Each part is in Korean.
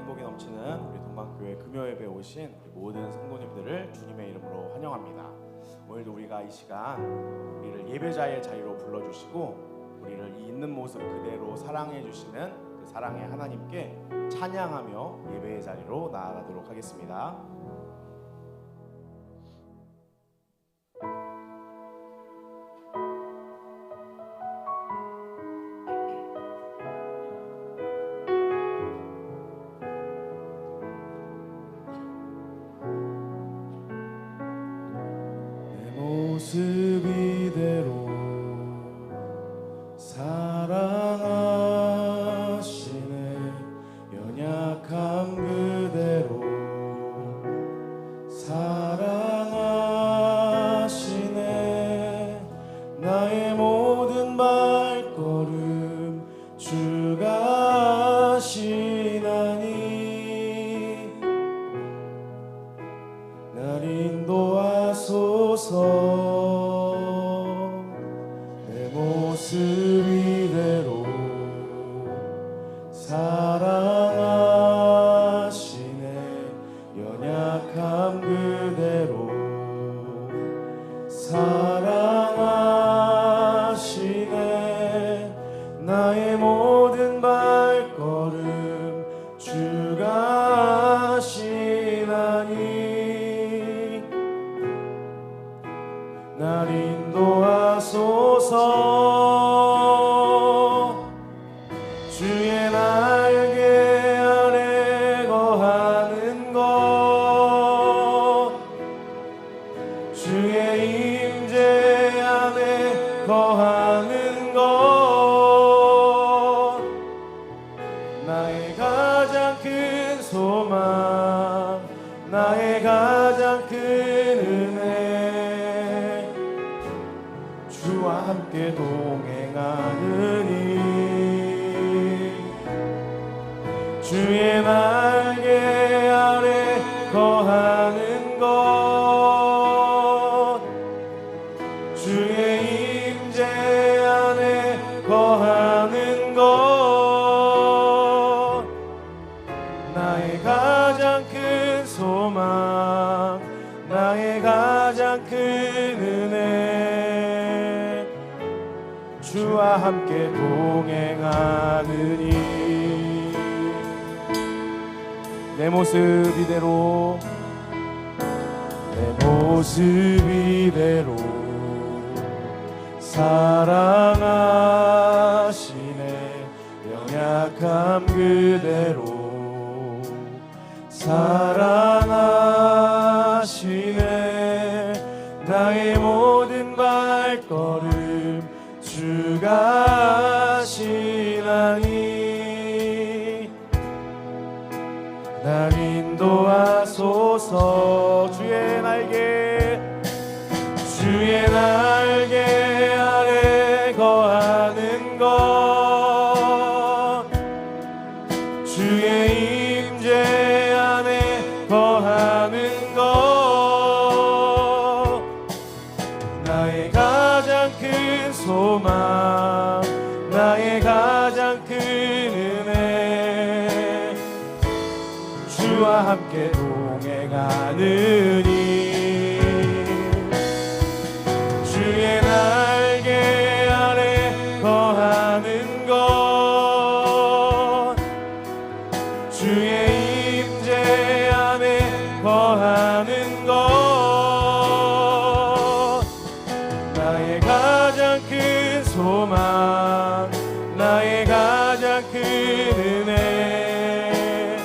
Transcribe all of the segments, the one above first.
행복이 넘치는 우리 동방교회 금요예배에 오신 모든 성도님들을 주님의 이름으로 환영합니다. 오늘도 우리가 이 시간 우리를 예배자의 자리로 불러주시고 우리를 이 있는 모습 그대로 사랑해 주시는 그 사랑의 하나님께 찬양하며 예배의 자리로 나아가도록 하겠습니다. 모습 이대로 사랑하시네 연약함 그대로 사랑하시네 나의 모든 발걸음 주가 하시나니 날 인도하소서 내 모습 이대로 사랑하시네 연약함 그대로 사랑하시네 나의 모든 발걸음 주가 하시나니 날 인도하소서 주의 날개 아래 거하는 것 주의 임재 안에 거하는 것 나의 가장 큰 소망 나의 가장 큰 은혜 주와 함께 동행하느니 주의 날개 아래 거하는 것 주의 임재 안에 거하는 것 나의 가장 큰 소망 나의 가장 큰 은혜 주와 함께 동행하느니 내 모습 이대로 내 모습 이대로 사랑하시네 연약함 그대로 사랑하시네 나의 모든 발걸음 주가 하시나니 날 인도하소서 주의 날개 아래 거하는 것 주의 임재 안에 거하는 것 나의 가장 큰 소망 나의 가장 큰 은혜 주와 함께 동행하느니 주의 날개 아래 거하는 것 주의 임재 안에 거하는 것 나의 가장 큰 소망 나의 가장 큰 은혜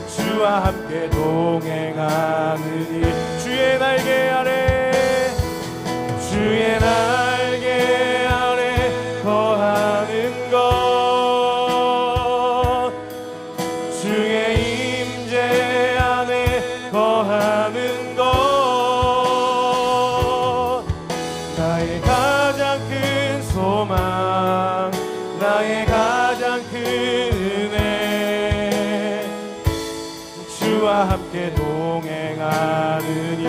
주와 함께 동행하느니 주의 날개 아래 거하는 것 주의 임재 안에 거하는 것 나의 가장 큰 소망 나의 가장 큰 은혜 주와 함께 동행하느니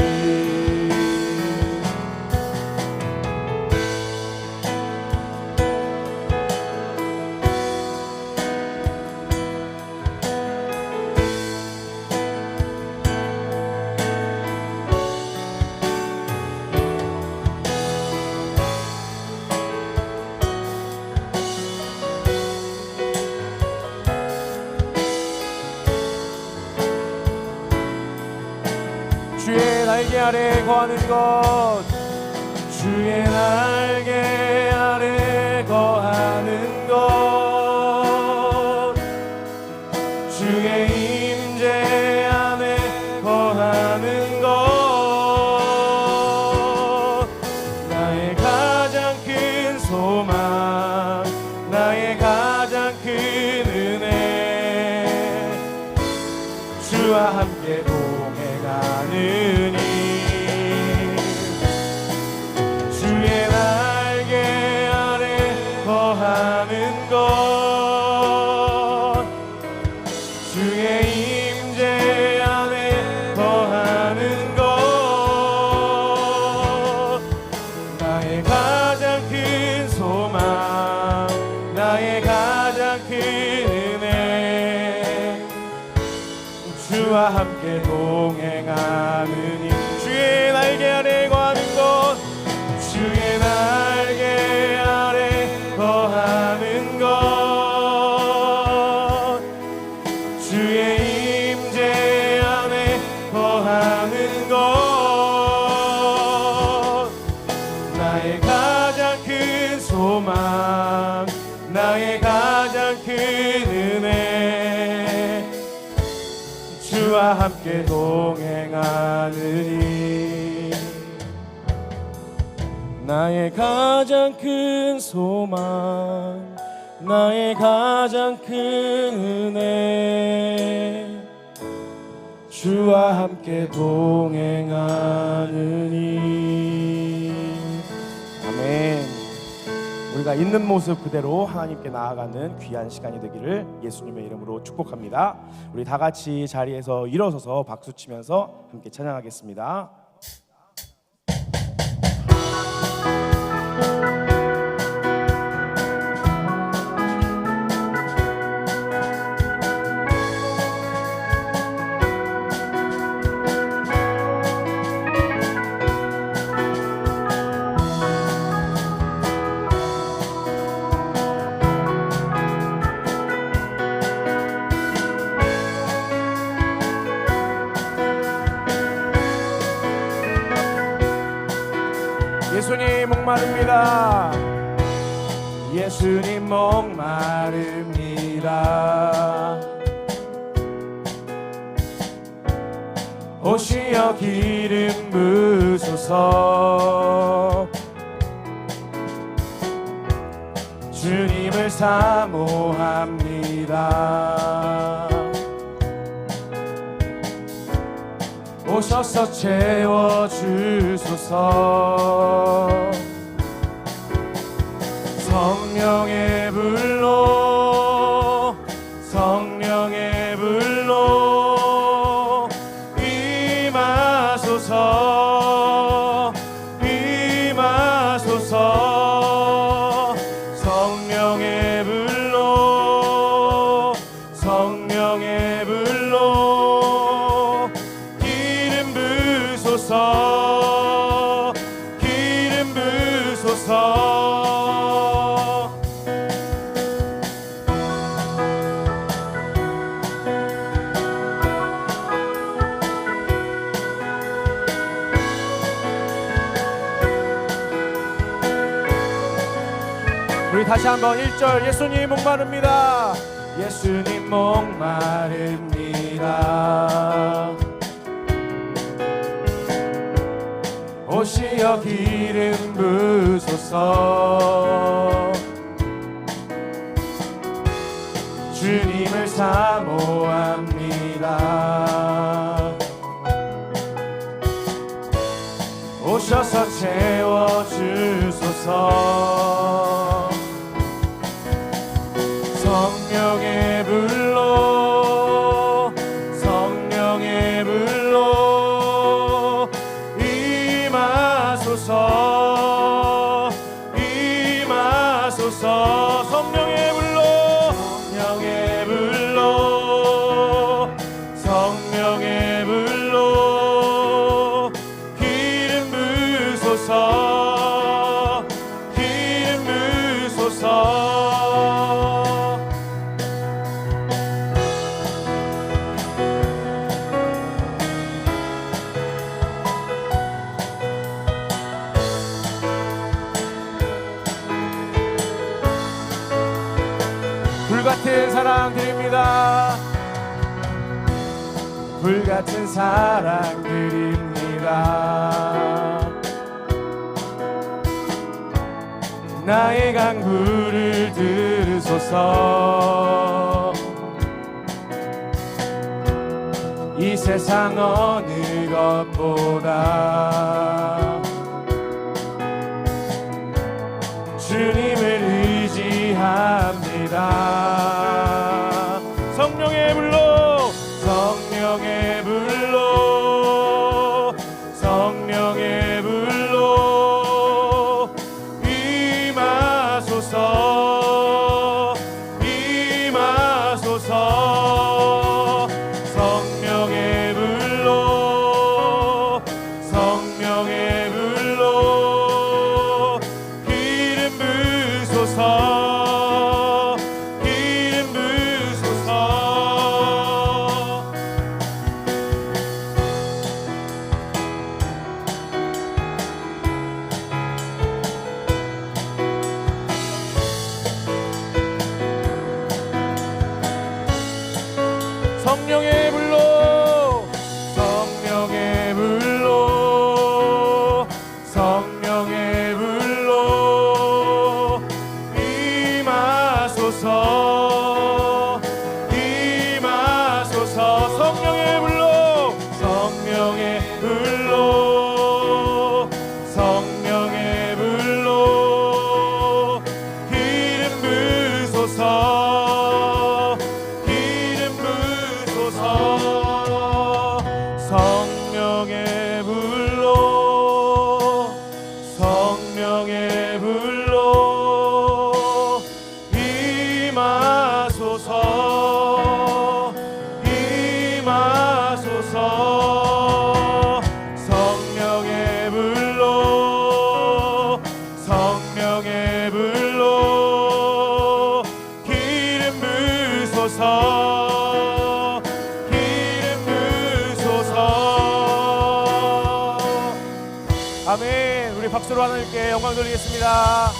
날개 아래 거하는 것, 주의 날개 아래 거하는 것, 주의 임재 안에 거하는 것, 나의 가장 큰 소망, 나의 가장 큰 은혜, 주와 함께 동행하느니, 주의 날개 아래 거하는 것, 주의 임재 안에 거하는 것, 나의 가장 큰 소망, 나의 가장 큰 은혜, 주와 함께 동행하느니, 주의 날개 아래 거하는 것, 주의 날개 아래 거하는 것, 주의 임재 안에 거하는 것, 나의 가장 큰 소망, 나의 가장 큰 은혜, 주와 함께 동행하느니, 나의 가장 큰 소망, 나의 가장 큰 은혜, 주와 함께 동행하느니. 아멘. 우리가 있는 모습 그대로 하나님께 나아가는 귀한 시간이 되기를 예수님의 이름으로 축복합니다. 우리 다 같이 자리에서 일어서서 박수 치면서 함께 찬양하겠습니다. 예수님 목마릅니다. 예수님 목마릅니다. 오시어 기름 부으소서. 주님을 사모합니다. 오셔서 채워주소서. 성령의 불로, 성령의 불로 임하소서, 임하소서. 성령의 불로, 성령의 불로 기름 부으소서, 기름 부으소서. 우리 다시 한번 1절 예수님 목마릅니다. 예수님 목마릅니다. 오시어 기름 부으소서. 주님을 사모합니다. 오셔서 채워주소서. 성령의 불로, 성령의 불로 임하소서, 임하소서. 성령의 불로, 성령의 불로, 성령의 불로 기름 부으소서, 기름 부으소서. 불같은 사랑 드립니다. 불같은 사랑 드립니다. 나의 간구를 들으소서. 이 세상 어느 것보다 주님을 의지합니다. 성령의 불로, 성령의 불로, 성령의 불로 임하소서, 임하소서. 성령의 불로, 성령의 불로 기름 부으소서, 기름 부으소서. 성령의 불로, 성령의 불로, 성령의 불로 임하소서, 임하소서. 성령의 불로, 성령의 불로, 성령의 불로 기름 부으소서, 기름 부으소서. 성령의 불로, 성령의 불로 임하소서, 임하소서. 성령의 불로, 성령의 불로 기름 부으소서, 기름 부으소서. 아멘. 우리 박수로 하나님께 영광 돌리겠습니다.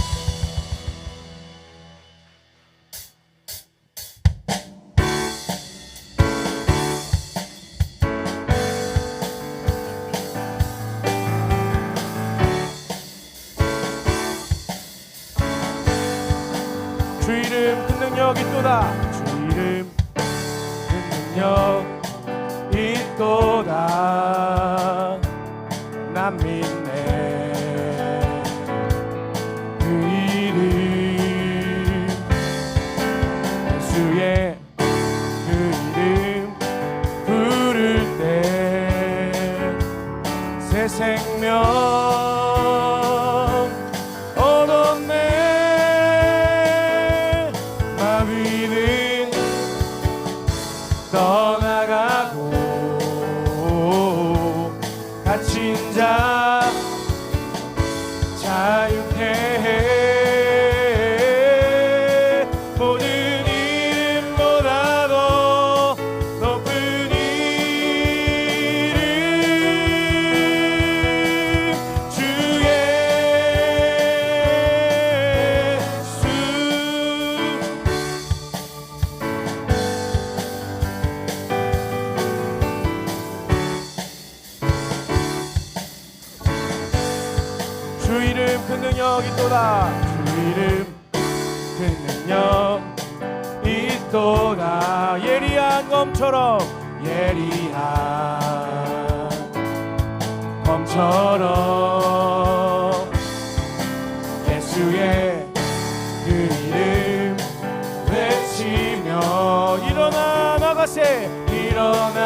주 이름 큰 능력 있도다. 주 이름 큰 능력 있도다. 난 믿네. 그 이름 예수의 그 이름 부를 때 새 생명 얻었네. 마귀는 떠나가고 갇힌 자 자유케 해. 모든 이름보다도 높은 이름 주 예수. 주 이름 큰 능력 있도다. 주 이름 큰 능력 있도다. 예리한 검처럼, 예리한 검처럼 예수의 그 이름 외치며 일어나 나가세, 일어나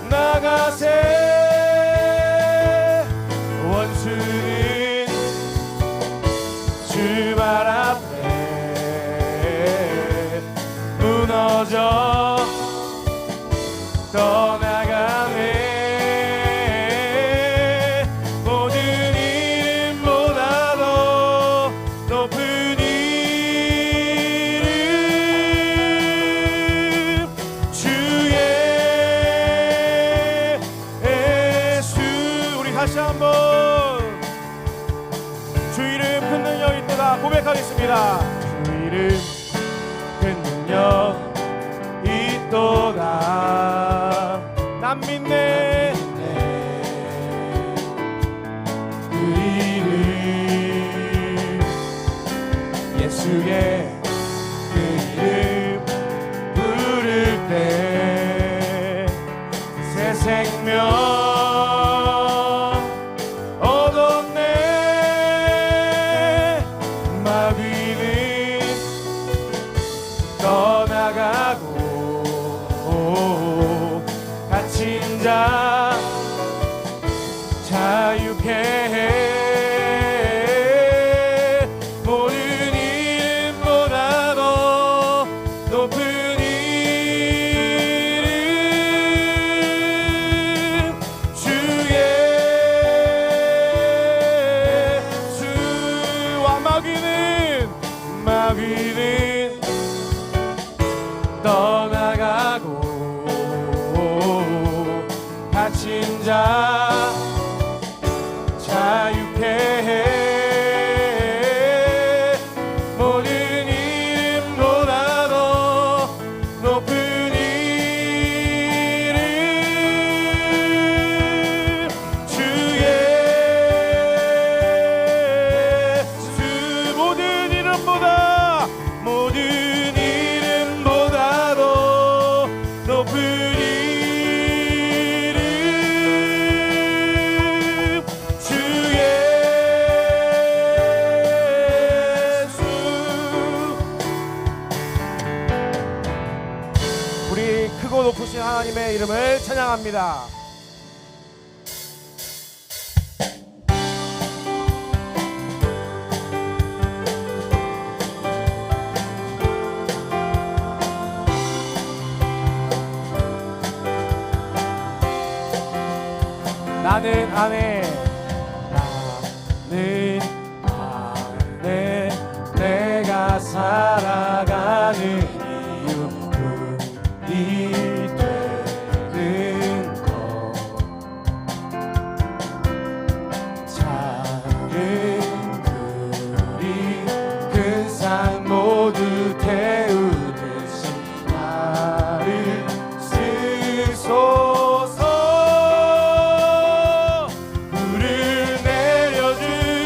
나가세. 원수는 주 발 앞에 무너져 떠나가네. 모든 이름보다도 높은 이름 주 예수. 우리 다시 한번 주 이름 큰 능력 있도다 고백하겠습니다. 주 이름 큰 능력 있도다. 난 믿네 그 이름 예수의 그 이름 부를 때 새 생명 얻었네. 마귀는 떠나가고 갇힌 자 자유케 해. 모든 이름보다 더 높은 이름 주 예수와. 마귀는 떠나가고 갇힌 자 자유케 해. 모든 이름보다 더 높은 이름 주 예수. 모든 이름보다 더 높은 이름 주 예수. 우리 크고 높으신 하나님의 이름을 찬양합니다. 나는 안에 내가 살아가는 이유 분이 되는 것. 작은 그리 큰 산 모두 태우듯이 나를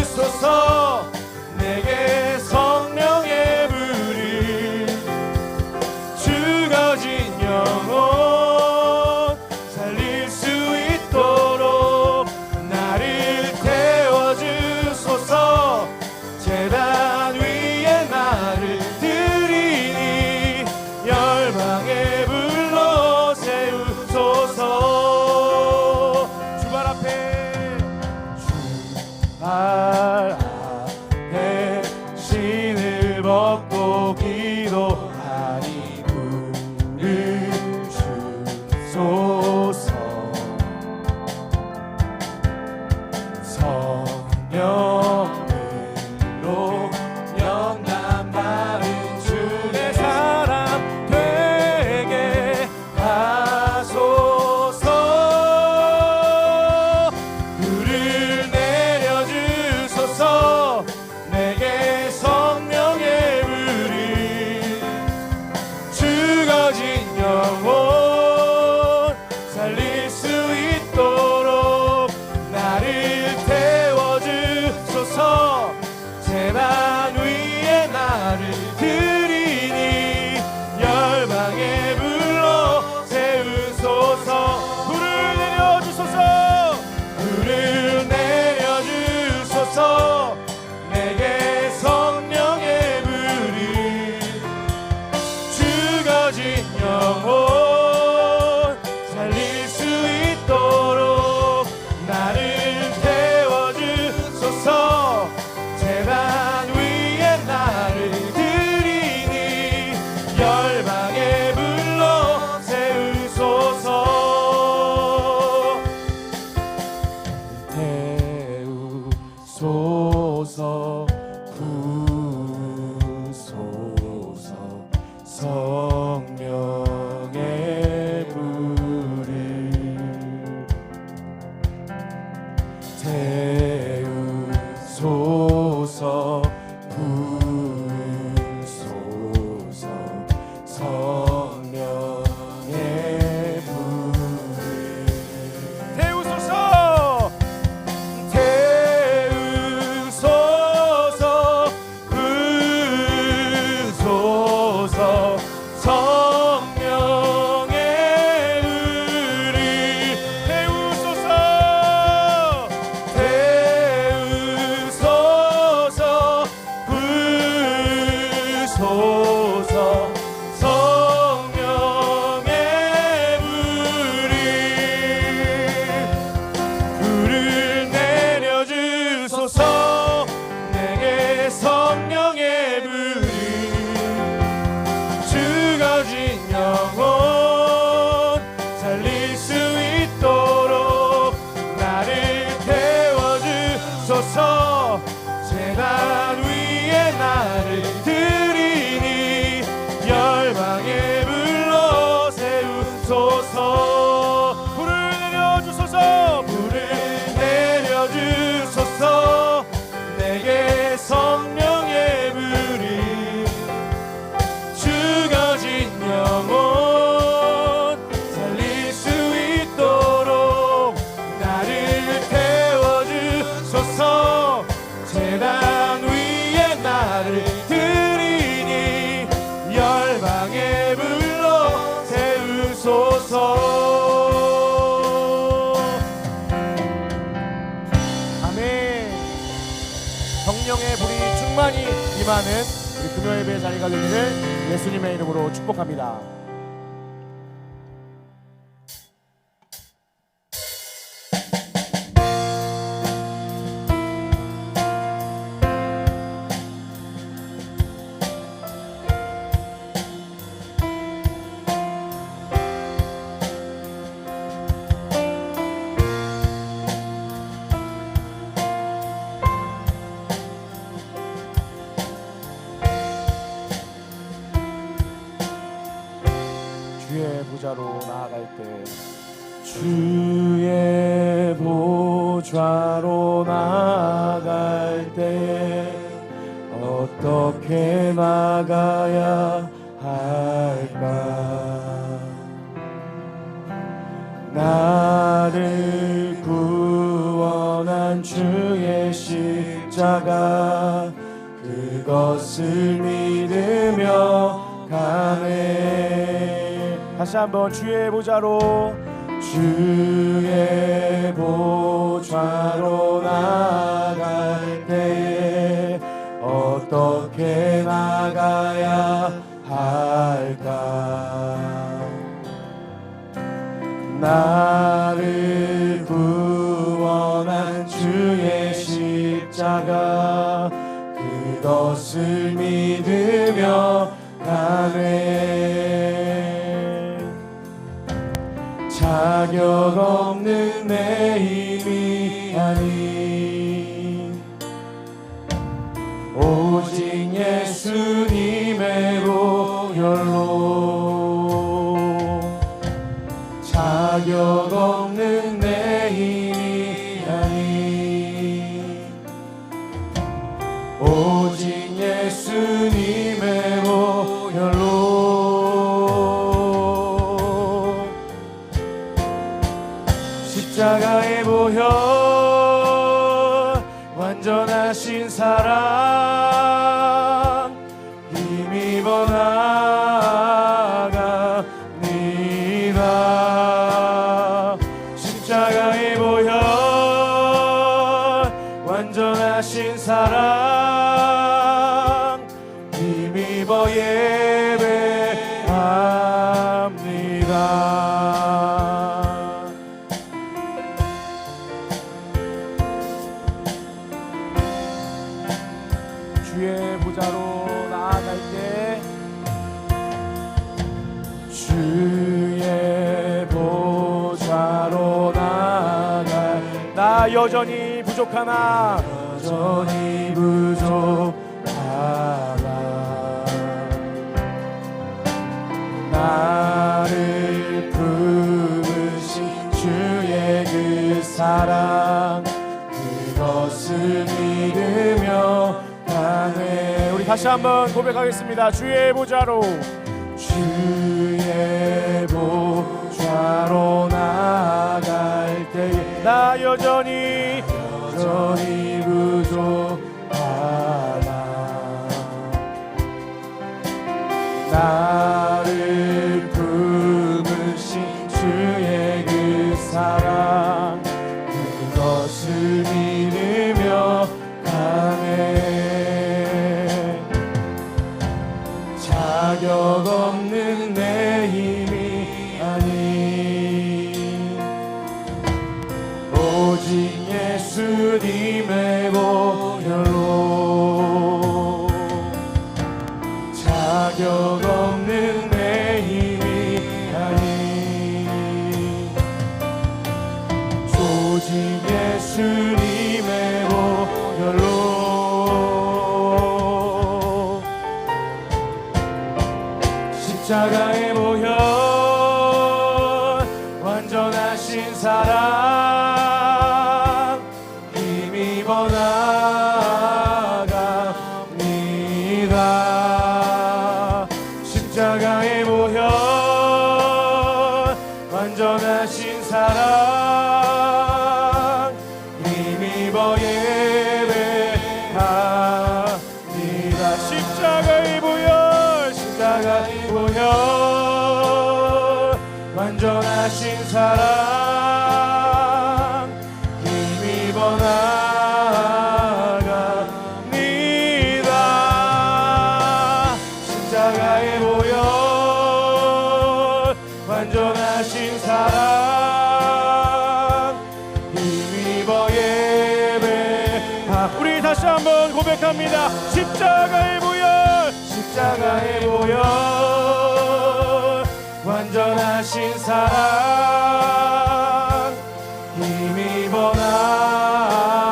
쓰소서. 내게 성령의 불을 죽어진 영혼 살릴 수 있도록 나를 태워주소서. 제단 위에 나를 드리니 열방에 불러 세우소서. 주발 앞에 신을 벗고 기도하니 불을 주소서. 성령으로 연단 받은 주의 사람 되게 하소서. 불을 내려주소서. 내게 성령의 불을 성령의 불이 충만히 임하는 우리 금요예배 자리가 되기를 예수님의 이름으로 축복합니다. 주의 보좌로 나아갈 때 주의 보좌로 나아갈 때 어떻게 나가야 할까? 나를 구원한 주의 십자가 그것을 믿으며 가네. 다시 한번 주의 보좌로 주의 보좌로 나아갈 때에 어떻게 나가야 할까? 나를 구원한 주의 십자가 그것을 믿으며 가네. 자격 없는 내 힘이 아닌 오직 예수님의 보혈로 자격 없는 내 힘이 아닌 오직 예수님의 보혈로 십자가의 보혈 완전하신 사랑 힘입어 나아갑니다. 십자가의 보혈 완전하신 사랑 힘입어 예배합니다. 주의 보좌로 나아갈 때 주의 보좌로 나아갈 나 여전히 부족하나 여전히 부족하나 나를 품으신 주의 그 사랑 그것을 믿으며 가네. 우리 다시 한번 고백하겠습니다. 주의 보좌로 주의 보좌로 나아갈 때에 나 여전히 부족하나 나를 품으신 주의 그 사랑 그것을 믿으며 가네. 자격 없는 내 힘이 아닌 오직 예수님의 보혈로 자격 없는 내 힘이 아닌 오직 예수님의 보혈로 십자가의 보혈 완전하신 사랑 힘입어 나아갑니다. 십자가의 보혈 완전하신 사랑 힘입어 예배합니다. 십자가의 보혈 완전하신 사랑 힘입어 나아갑니다. 고백합니다. 십자가의 보혈, 십자가의 보혈, 완전하신 사랑 힘입어 나아갑니다.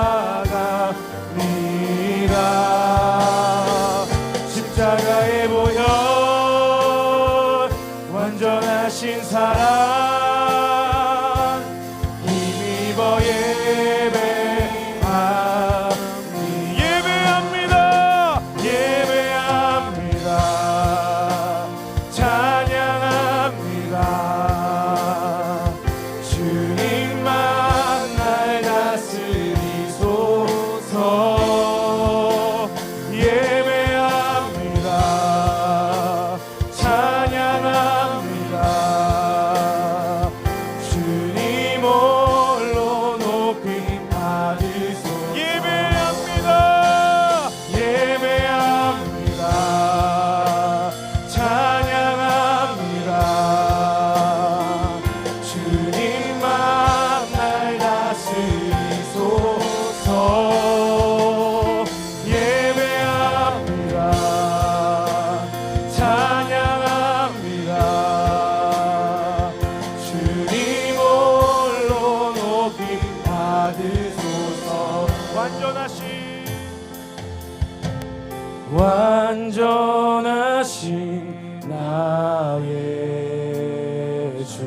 십자가의 보혈, 완전하신 사랑 힘입어 예배합니다. 찬양합니다. 주님만 날 다스리소서. 예배합니다. 찬양합니다. 주님 홀로 높임 받으소서. 예배합니다. 찬양합니다. 주님만 날 다스리소서. 예배합니다. 찬양합니다. 주님 홀로 높임 받으소서. 완전하신 나의 주,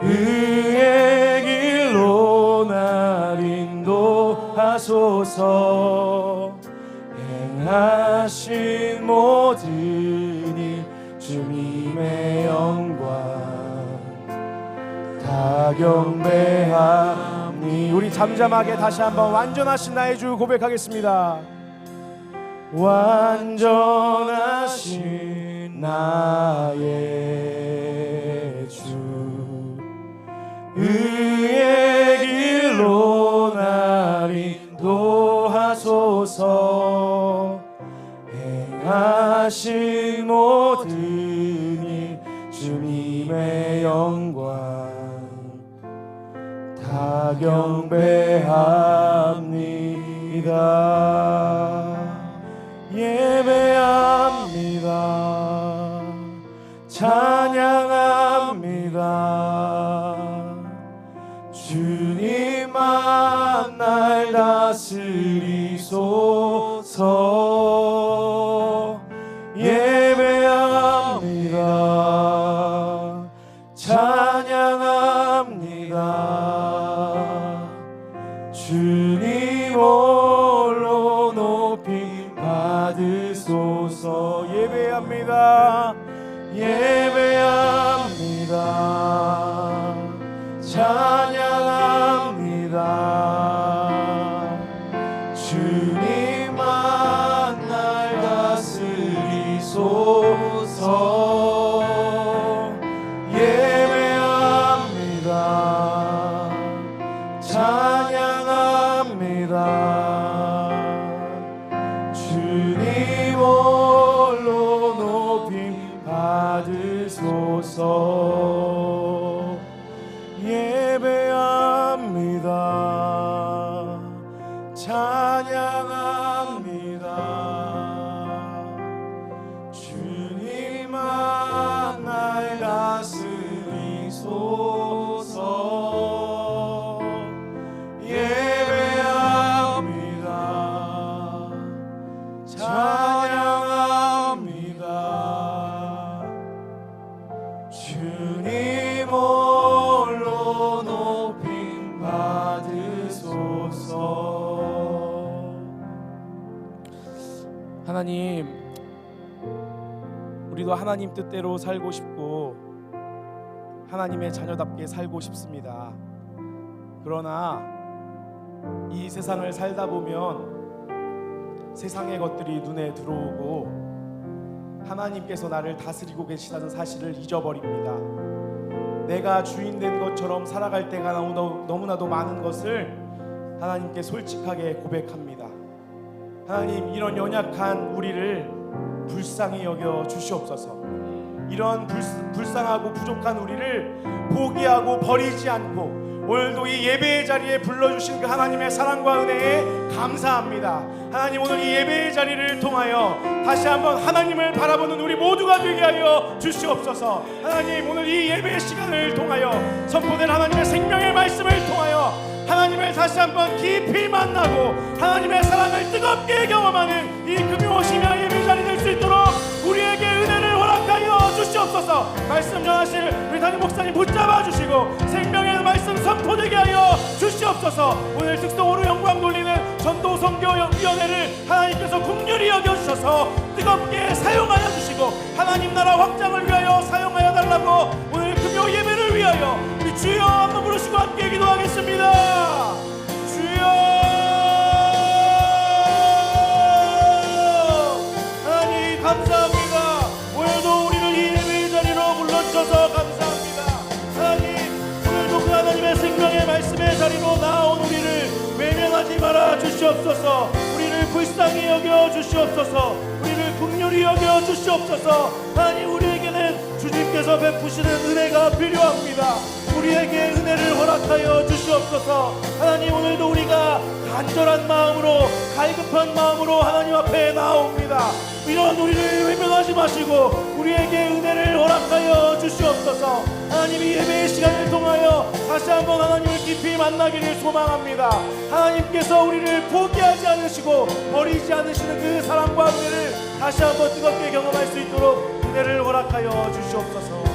의의 길로 날 인도하소서. 행하신 모든 일 주님의 영광 다 경배하니. 우리 잠잠하게 다시 한번 완전하신 나의 주 고백하겠습니다. 완전하신 나의 주, 의의 길로 날 인도하소서. 행하신 모든 일 주님의 영광 다 경배합니다. 예배합니다. 찬양합니다. 주님만 날 다스리소서. 예배합니다. 찬양합니다. 주님 홀로 높임 받으소서. 예배합니다. 찬양합니다. 주님만 날 다스리소서. 예배합니다. 찬양합니다. 주님 홀로 높임 받으소서. 예배합니다. 찬양합니다. 주님만 날 다스리소서. 예배합니다. 찬양합니다. 주님 홀로 높임 받으소서. 하나님, 우리도 하나님 뜻대로 살고 싶고 하나님의 자녀답게 살고 싶습니다. 그러나 이 세상을 살다 보면 세상의 것들이 눈에 들어오고 하나님께서 나를 다스리고 계시다는 사실을 잊어버립니다. 내가 주인된 것처럼 살아갈 때가 너무나도 많은 것을 하나님께 솔직하게 고백합니다. 하나님, 이런 연약한 우리를 불쌍히 여겨 주시옵소서. 이런 불쌍하고 부족한 우리를 포기하고 버리지 않고 오늘도 이 예배의 자리에 불러주신 그 하나님의 사랑과 은혜에 감사합니다. 하나님, 오늘 이 예배의 자리를 통하여 다시 한번 하나님을 바라보는 우리 모두가 되게 하여 주시옵소서. 하나님, 오늘 이 예배의 시간을 통하여 선포된 하나님의 생명의 말씀을 통하여 하나님을 다시 한번 깊이 만나고 하나님의 사랑을 뜨겁게 경험하는 이 금요 심야 예배 자리 될 수 있도록 우리에게 은혜를 허락하여 주시옵소서. 말씀 전하실 우리 담임 목사님 붙잡아 주시고 생명의 말씀 선포되게 하여 주시옵소서. 오늘 특성으로 영광 돌리는 전도 선교위원회를 하나님께서 긍휼히 여겨주셔서 뜨겁게 사용하여 주시고 하나님 나라 확장을 위하여 사용하여 달라고 오늘 금요 예배를 위하여 우리 주여 한번 부르시고 함께 기도하겠습니다. 주여, 하나님 감사합니다. 오늘도 우리를 이 예배의 자리로 불러주셔서 감사합니다. 하나님, 오늘도 그 하나님의 생명의 말씀의 자리로 나온 우리를 외면하지 말아 주시옵소서. 우리를 불쌍히 여겨 주시옵소서. 우리를 긍휼히 여겨 주시옵소서. 하나님, 우리에게는 주님께서 베푸시는 은혜가 필요합니다. 우리에게 은혜를 허락하여 주시옵소서. 하나님, 오늘도 우리가 간절한 마음으로 갈급한 마음으로 하나님 앞에 나옵니다. 이런 우리를 외면하지 마시고 우리에게 은혜를 허락하여 주시옵소서. 하나님, 이 예배의 시간을 통하여 다시 한번 하나님을 깊이 만나기를 소망합니다. 하나님께서 우리를 포기하지 않으시고 버리지 않으시는 그 사랑과 은혜를 다시 한번 뜨겁게 경험할 수 있도록 은혜를 허락하여 주시옵소서.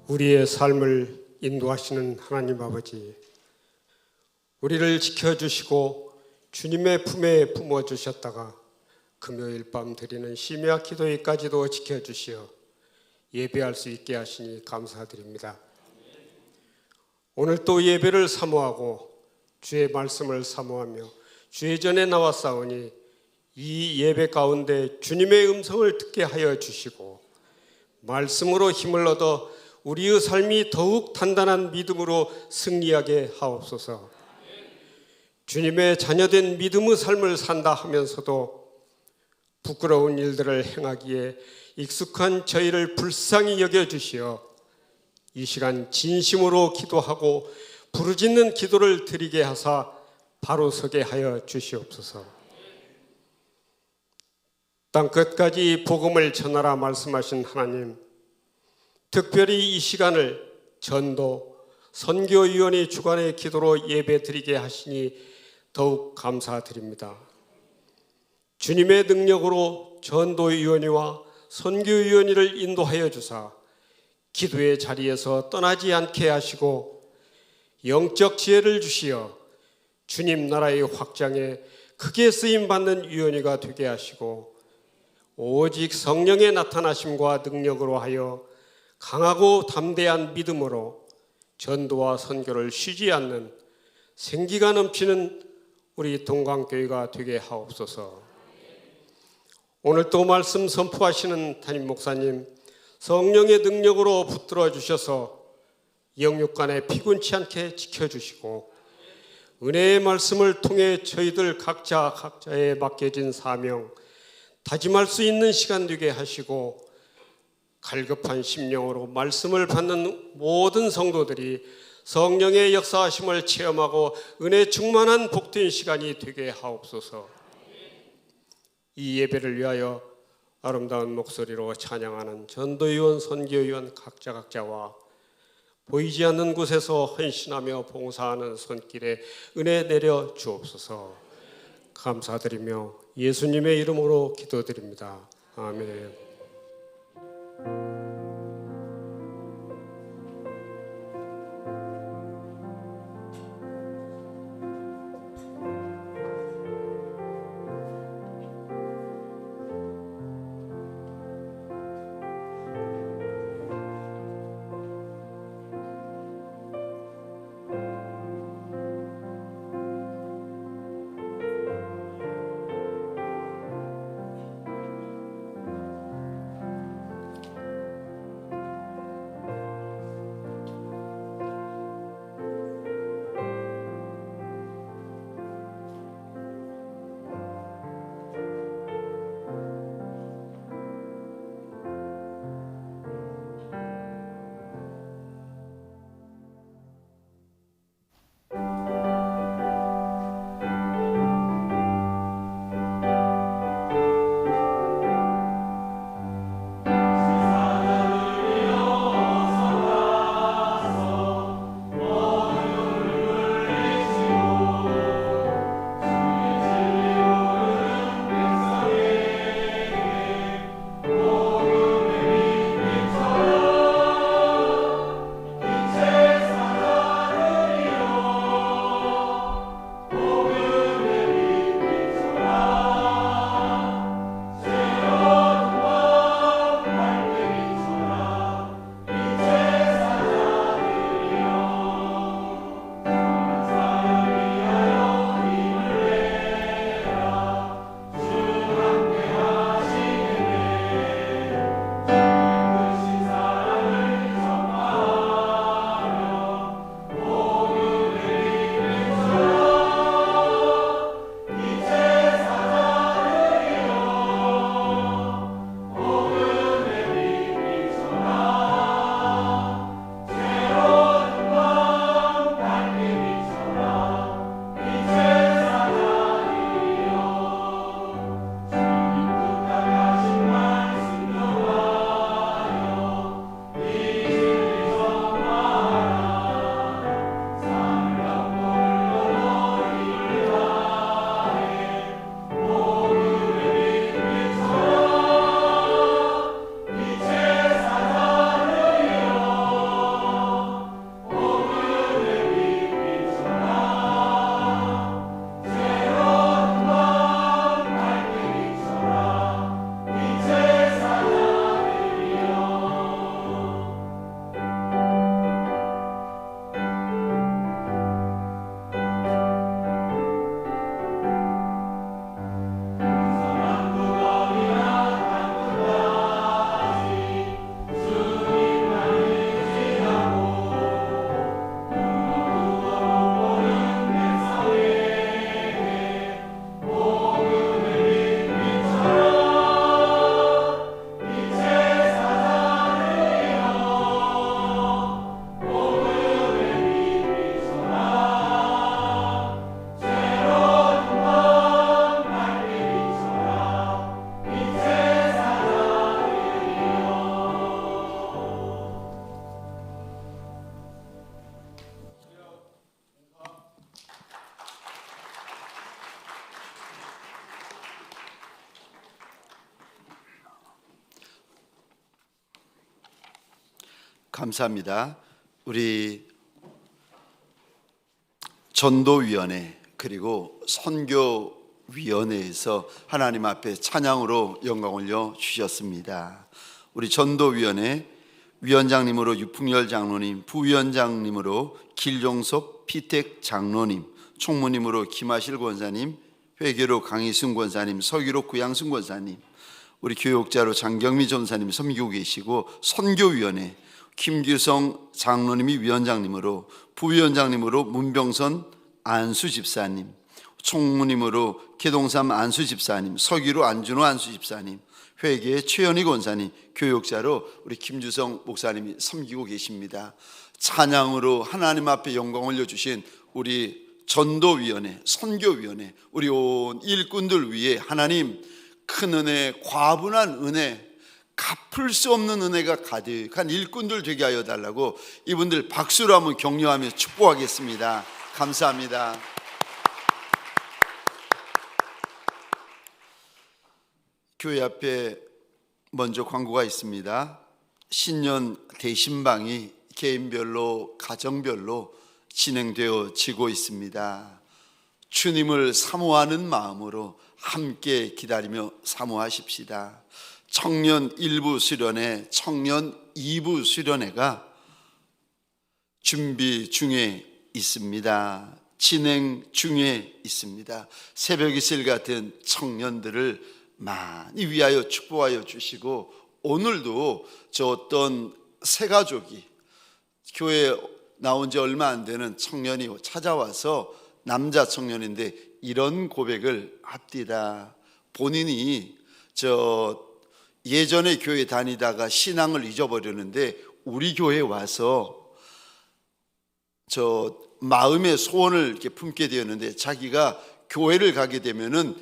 우리의 삶을 인도하시는 하나님 아버지, 우리를 지켜주시고 주님의 품에 품어주셨다가 금요일 밤 드리는 심야 기도회까지도 지켜주시어 예배할 수 있게 하시니 감사드립니다. 오늘 또 예배를 사모하고 주의 말씀을 사모하며 주의 전에 나왔사오니 이 예배 가운데 주님의 음성을 듣게 하여 주시고 말씀으로 힘을 얻어 우리의 삶이 더욱 단단한 믿음으로 승리하게 하옵소서. 주님의 자녀된 믿음의 삶을 산다 하면서도 부끄러운 일들을 행하기에 익숙한 저희를 불쌍히 여겨주시어 이 시간 진심으로 기도하고 부르짖는 기도를 드리게 하사 바로 서게 하여 주시옵소서. 땅 끝까지 복음을 전하라 말씀하신 하나님, 특별히 이 시간을 전도, 선교위원회 주관의 기도로 예배드리게 하시니 더욱 감사드립니다. 주님의 능력으로 전도위원회와 선교위원회를 인도하여 주사 기도의 자리에서 떠나지 않게 하시고 영적 지혜를 주시어 주님 나라의 확장에 크게 쓰임받는 위원회가 되게 하시고 오직 성령의 나타나심과 능력으로 하여 강하고 담대한 믿음으로 전도와 선교를 쉬지 않는 생기가 넘치는 우리 동강교회가 되게 하옵소서. 오늘 또 말씀 선포하시는 담임 목사님, 성령의 능력으로 붙들어 주셔서 영육간에 피곤치 않게 지켜주시고 은혜의 말씀을 통해 저희들 각자의 맡겨진 사명 다짐할 수 있는 시간 되게 하시고 갈급한 심령으로 말씀을 받는 모든 성도들이 성령의 역사하심을 체험하고 은혜 충만한 복된 시간이 되게 하옵소서. 이 예배를 위하여 아름다운 목소리로 찬양하는 전도위원, 선교위원 각자와 보이지 않는 곳에서 헌신하며 봉사하는 손길에 은혜 내려 주옵소서. 감사드리며 예수님의 이름으로 기도드립니다. 아멘. 감사합니다. 우리 전도위원회 그리고 선교위원회에서 하나님 앞에 찬양으로 영광 올려 주셨습니다. 우리 전도위원회 위원장님으로 유풍열 장로님, 부위원장님으로 길종석 피택 장로님, 총무님으로 김하실 권사님, 회계로 강희순 권사님, 서기로 구양순 권사님, 우리 교육자로 장경미 전사님 섬기고 계시고, 선교위원회 김규성 장로님이 위원장님으로, 부위원장님으로 문병선 안수 집사님, 총무님으로 계동삼 안수 집사님, 서기로 안준호 안수 집사님, 회계의 최현희 권사님, 교육자로 우리 김주성 목사님이 섬기고 계십니다. 찬양으로 하나님 앞에 영광 올려주신 우리 전도위원회, 선교위원회, 우리 온 일꾼들 위해 하나님 큰 은혜, 과분한 은혜, 갚을 수 없는 은혜가 가득한 일꾼들 되게 하여 달라고 이분들 박수로 한번 격려하며 축복하겠습니다. 감사합니다. 교회 앞에 먼저 광고가 있습니다. 신년 대신방이 개인별로 가정별로 진행되어지고 있습니다. 주님을 사모하는 마음으로 함께 기다리며 사모하십시다. 청년 1부 수련회, 청년 2부 수련회가 준비 중에 있습니다. 진행 중에 있습니다. 새벽 이슬 같은 청년들을 많이 위하여 축복하여 주시고, 오늘도 저 어떤 새 가족이 교회에 나온 지 얼마 안 되는 청년이 찾아와서, 남자 청년인데 이런 고백을 합디다. 본인이 예전에 교회 다니다가 신앙을 잊어버렸는데 우리 교회에 와서 마음의 소원을 이렇게 품게 되었는데, 자기가 교회를 가게 되면은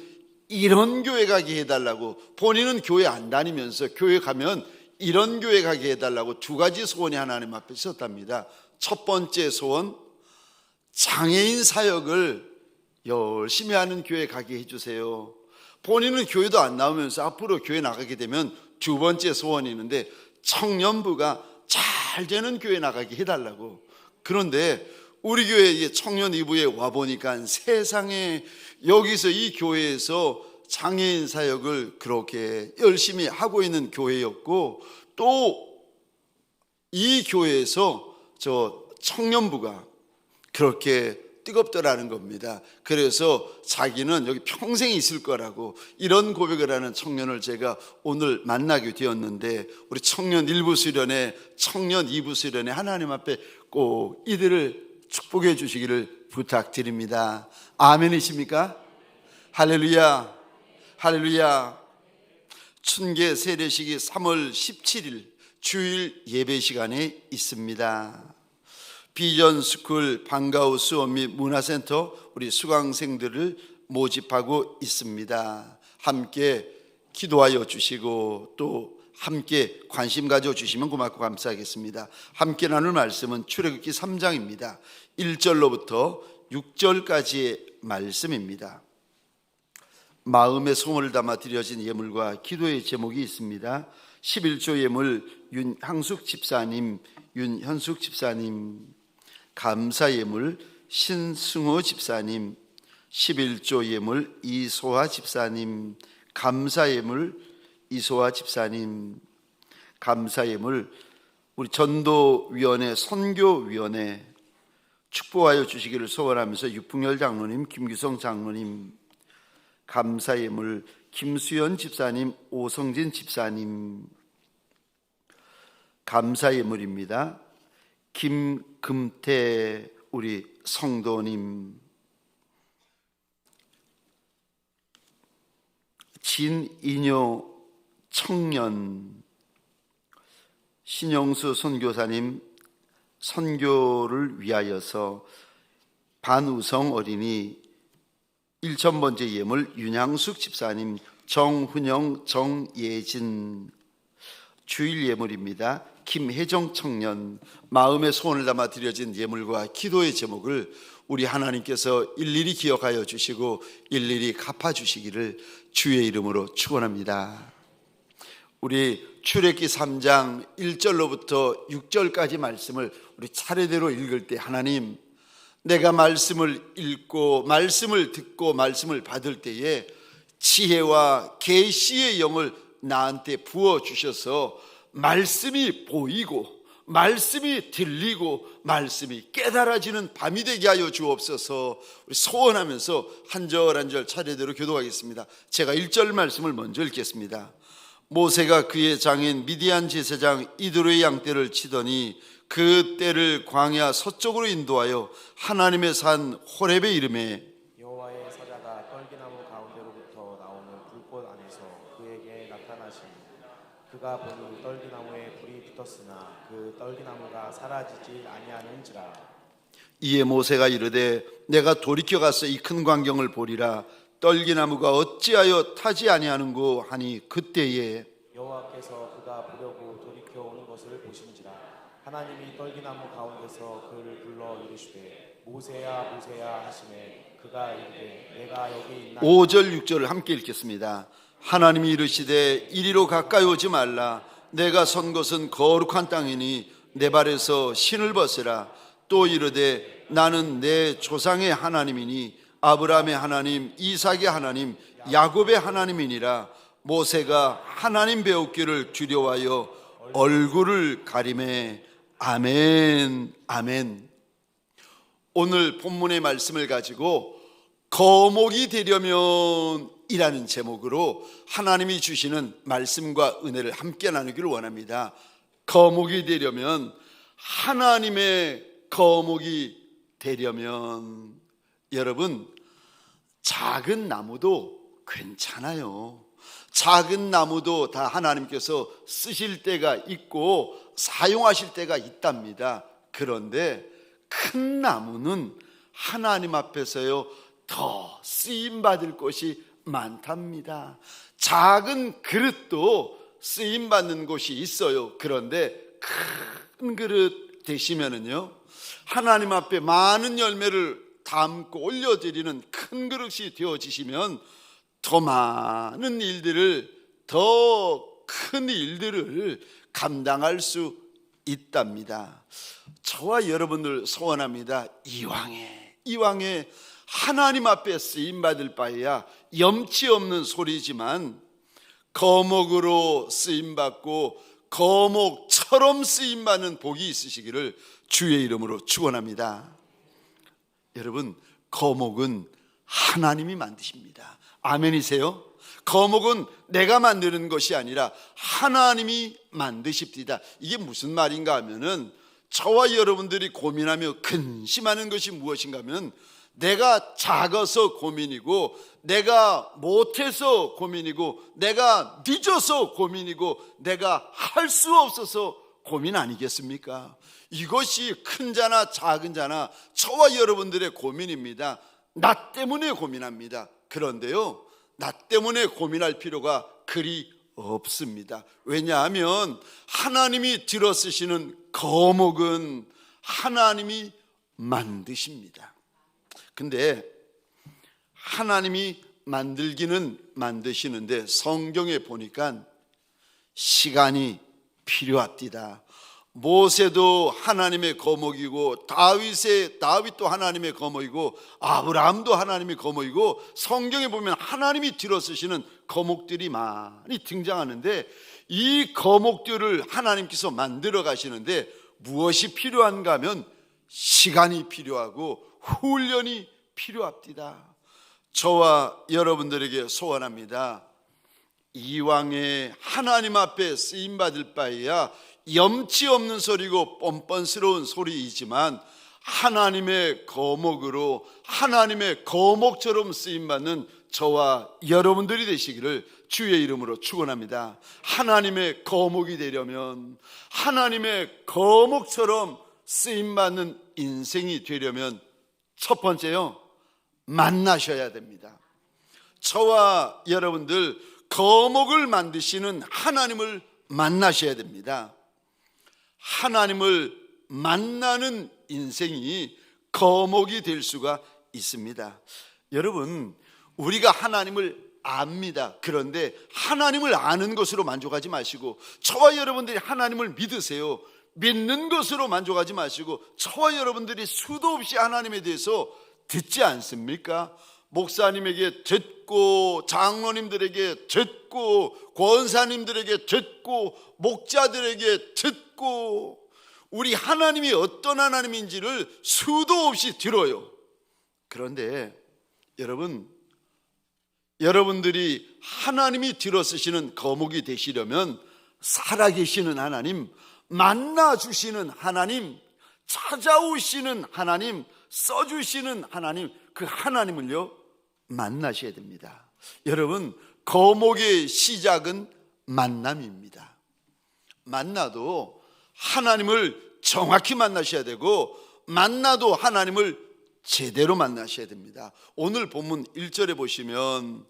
이런 교회 가게 해달라고, 본인은 교회 안 다니면서 교회 가면 이런 교회 가게 해달라고 두 가지 소원이 하나님 앞에 있었답니다. 첫 번째 소원, 장애인 사역을 열심히 하는 교회 가게 해주세요. 본인은 교회도 안 나오면서 앞으로 교회 나가게 되면 두 번째 소원이 있는데, 청년부가 잘 되는 교회 나가게 해달라고. 그런데 우리 교회 청년 2부에 와보니까 세상에, 여기서 이 교회에서 장애인 사역을 그렇게 열심히 하고 있는 교회였고, 또 이 교회에서 청년부가 그렇게 뜨겁더라는 겁니다. 그래서 자기는 여기 평생 있을 거라고, 이런 고백을 하는 청년을 제가 오늘 만나게 되었는데, 우리 청년 1부 수련회, 청년 2부 수련회 하나님 앞에 꼭 이들을 축복해 주시기를 부탁드립니다. 아멘이십니까? 할렐루야, 할렐루야. 춘계 세례식이 3월 17일 주일 예배 시간에 있습니다. 비전스쿨 방과후 수업 및 문화센터 우리 수강생들을 모집하고 있습니다. 함께 기도하여 주시고 또 함께 관심 가져주시면 고맙고 감사하겠습니다. 함께 나눌 말씀은 출애굽기 3장입니다. 1절로부터 6절까지의 말씀입니다. 마음의 소원을 담아 드려진 예물과 기도의 제목이 있습니다. 11조 예물 윤향숙 집사님, 윤현숙 집사님, 감사 예물 신승호 집사님, 11조 예물 이소아 집사님, 감사 예물 이소아 집사님, 감사 예물 우리 전도위원회, 선교위원회 축복하여 주시기를 소원하면서 유풍열 장로님, 김규성 장로님, 감사 예물 김수연 집사님, 오성진 집사님, 감사 예물입니다. 김금태 우리 성도님, 진인효 청년, 신영수 선교사님 선교를 위하여서 반우성 어린이 1000번째 예물 윤향숙 집사님, 정훈영, 정예진 주일 예물입니다. 김혜정 청년, 마음의 소원을 담아 드려진 예물과 기도의 제목을 우리 하나님께서 일일이 기억하여 주시고 일일이 갚아주시기를 주의 이름으로 축원합니다. 우리 출애굽기 3장 1절로부터 6절까지 말씀을 우리 차례대로 읽을 때 하나님, 내가 말씀을 읽고 말씀을 듣고 말씀을 받을 때에 지혜와 계시의 영을 나한테 부어 주셔서 말씀이 보이고 말씀이 들리고 말씀이 깨달아지는 밤이 되게 하여 주옵소서. 우리 소원하면서 한 절 한 절 차례대로 교도하겠습니다. 제가 1절 말씀을 먼저 읽겠습니다. 모세가 그의 장인 미디안 제사장 이드로의 양떼를 치더니 그 떼를 광야 서쪽으로 인도하여 하나님의 산 호렙에 이르매 여호와의 사자가 떨기나무 가운데로부터 나오는 불꽃 안에서 그에게 나타나시니 그가 보니 떨기나무에 불이 붙었으나 그 떨기나무가 사라지지 아니하는지라. 이에 모세가 이르되 내가 돌이켜 가서 이 큰 광경을 보리라. 떨기나무가 어찌하여 타지 아니하는고 하니 그때에 여호와께서 그가 보려고 돌이켜 오는 것을 보신지라. 하나님이 떨기나무 가운데서 그를 불러 이르시되 모세야 모세야 하시매 그가 이르되 내가 여기 있나이다. 5절 6절을 함께 읽겠습니다. 하나님이 이르시되 이리로 가까이 오지 말라. 내가 선 곳은 거룩한 땅이니 내 발에서 신을 벗으라. 또 이르되 나는 내 조상의 하나님이니 아브라함의 하나님, 이삭의 하나님, 야곱의 하나님이니라. 모세가 하나님 배우기를 두려워하여 얼굴을 가리매. 아멘, 아멘. 오늘 본문의 말씀을 가지고 거목이 되려면 이라는 제목으로 하나님이 주시는 말씀과 은혜를 함께 나누기를 원합니다. 거목이 되려면, 하나님의 거목이 되려면, 여러분, 작은 나무도 괜찮아요. 작은 나무도 다 하나님께서 쓰실 때가 있고 사용하실 때가 있답니다. 그런데 큰 나무는 하나님 앞에서요 더 쓰임받을 것이 많답니다. 작은 그릇도 쓰임받는 곳이 있어요. 그런데 큰 그릇 되시면은요 하나님 앞에 많은 열매를 담고 올려드리는 큰 그릇이 되어지시면 더 많은 일들을, 더 큰 일들을 감당할 수 있답니다. 저와 여러분들 소원합니다. 이왕에 하나님 앞에 쓰임받을 바에야 염치 없는 소리지만 거목으로 쓰임받고 거목처럼 쓰임받는 복이 있으시기를 주의 이름으로 축원합니다. 여러분, 거목은 하나님이 만드십니다. 아멘이세요? 거목은 내가 만드는 것이 아니라 하나님이 만드십니다. 이게 무슨 말인가 하면은 저와 여러분들이 고민하며 근심하는 것이 무엇인가 하면 내가 작아서 고민이고, 내가 못해서 고민이고, 내가 늦어서 고민이고, 내가 할 수 없어서 고민 아니겠습니까? 이것이 큰 자나 작은 자나 저와 여러분들의 고민입니다. 나 때문에 고민합니다. 그런데요, 나 때문에 고민할 필요가 그리 없습니다. 왜냐하면 하나님이 들어쓰시는 거목은 하나님이 만드십니다. 근데 하나님이 만들기는 만드시는데 성경에 보니까 시간이 필요합니다. 모세도 하나님의 거목이고, 다윗도 하나님의 거목이고, 아브라함도 하나님의 거목이고, 성경에 보면 하나님이 들어쓰시는 거목들이 많이 등장하는데, 이 거목들을 하나님께서 만들어 가시는데 무엇이 필요한가 하면 시간이 필요하고 훈련이 필요합니다. 저와 여러분들에게 소원합니다. 이왕에 하나님 앞에 쓰임받을 바에야 염치 없는 소리고 뻔뻔스러운 소리이지만 하나님의 거목으로, 하나님의 거목처럼 쓰임받는 저와 여러분들이 되시기를 주의 이름으로 축원합니다. 하나님의 거목이 되려면, 하나님의 거목처럼 쓰임받는 인생이 되려면 첫 번째요, 만나셔야 됩니다. 저와 여러분들 거목을 만드시는 하나님을 만나셔야 됩니다. 하나님을 만나는 인생이 거목이 될 수가 있습니다. 여러분, 우리가 하나님을 압니다. 그런데 하나님을 아는 것으로 만족하지 마시고, 저와 여러분들이 하나님을 믿으세요. 믿는 것으로 만족하지 마시고, 저와 여러분들이 수도 없이 하나님에 대해서 듣지 않습니까? 목사님에게 듣고, 장로님들에게 듣고, 권사님들에게 듣고, 목자들에게 듣고, 우리 하나님이 어떤 하나님인지를 수도 없이 들어요. 그런데 여러분들이 하나님이 들어쓰시는 거목이 되시려면 살아계시는 하나님, 만나주시는 하나님, 찾아오시는 하나님, 써주시는 하나님, 그 하나님을요 만나셔야 됩니다. 여러분, 거목의 시작은 만남입니다. 만나도 하나님을 정확히 만나셔야 되고, 만나도 하나님을 제대로 만나셔야 됩니다. 오늘 본문 1절에 보시면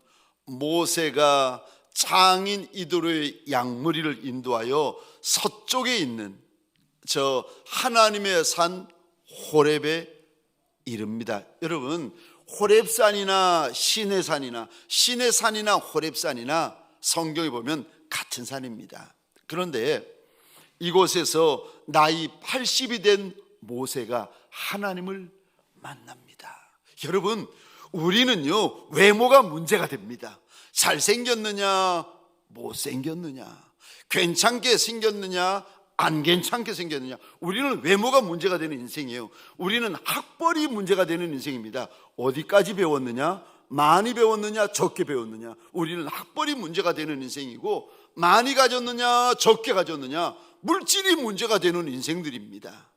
모세가 장인 이도로의 양무리를 인도하여 서쪽에 있는 저 하나님의 산 호렙에 이릅니다. 여러분, 호렙산이나 시내산이나 호렙산이나 성경에 보면 같은 산입니다. 그런데 이곳에서 나이 80이 된 모세가 하나님을 만납니다. 여러분, 우리는요 외모가 문제가 됩니다. 잘생겼느냐 못생겼느냐, 괜찮게 생겼느냐 안 괜찮게 생겼느냐, 우리는 외모가 문제가 되는 인생이에요. 우리는 학벌이 문제가 되는 인생입니다. 어디까지 배웠느냐, 많이 배웠느냐 적게 배웠느냐, 우리는 학벌이 문제가 되는 인생이고, 많이 가졌느냐 적게 가졌느냐, 물질이 문제가 되는 인생들입니다.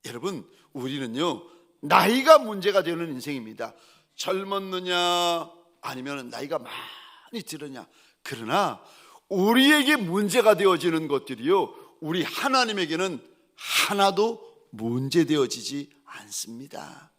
여러분, 우리는요 나이가 문제가 되는 인생입니다. 젊었느냐 아니면 나이가 많이 들었냐. 그러나 우리에게 문제가 되어지는 것들이요 우리 하나님에게는 하나도 문제되어지지 않습니다.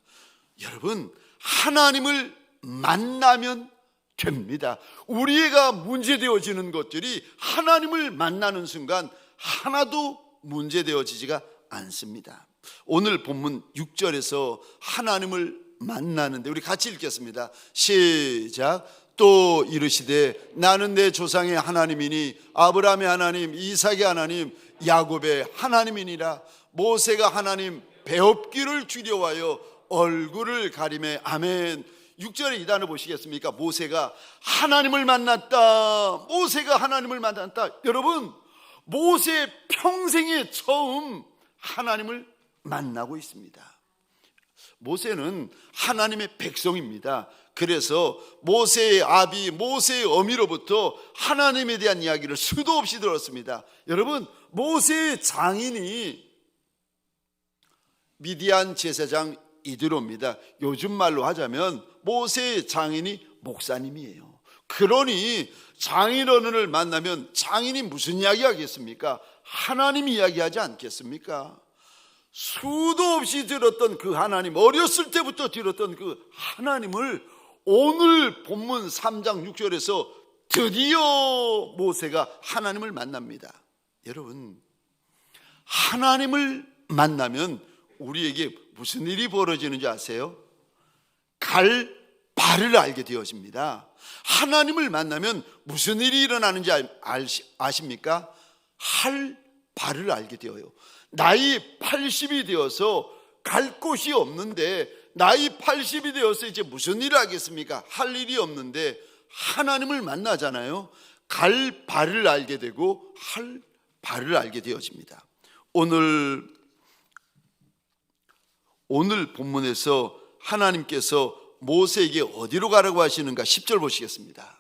여러분, 하나님을 만나면 됩니다. 우리가 문제되어지는 것들이 하나님을 만나는 순간 하나도 문제되어지지가 않습니다. 오늘 본문 6절에서 하나님을 만나는데 우리 같이 읽겠습니다. 시작. 또 이르시되 나는 내 조상의 하나님이니 아브라함의 하나님, 이삭의 하나님, 야곱의 하나님이니라. 모세가 하나님 배웁기를 두려워하여 얼굴을 가리매. 아멘. 6절의 이 단어 보시겠습니까? 모세가 하나님을 만났다. 모세가 하나님을 만났다. 여러분, 모세 평생에 처음 하나님을 만나고 있습니다. 모세는 하나님의 백성입니다. 그래서 모세의 아비, 모세의 어미로부터 하나님에 대한 이야기를 수도 없이 들었습니다. 여러분, 모세의 장인이 미디안 제사장 이드로입니다. 요즘 말로 하자면 모세의 장인이 목사님이에요. 그러니 장인 어른을 만나면 장인이 무슨 이야기 하겠습니까? 하나님 이야기하지 않겠습니까? 수도 없이 들었던 그 하나님, 어렸을 때부터 들었던 그 하나님을 오늘 본문 3장 6절에서 드디어 모세가 하나님을 만납니다. 여러분, 하나님을 만나면 우리에게 무슨 일이 벌어지는지 아세요? 갈 바를 알게 되어집니다. 하나님을 만나면 무슨 일이 일어나는지 아십니까? 할 바를 알게 되어요. 나이 80이 되어서 갈 곳이 없는데, 나이 80이 되어서 이제 무슨 일을 하겠습니까? 할 일이 없는데 하나님을 만나잖아요. 갈 바를 알게 되고 할 바를 알게 되어집니다. 오늘 본문에서 하나님께서 모세에게 어디로 가라고 하시는가? 10절 보시겠습니다.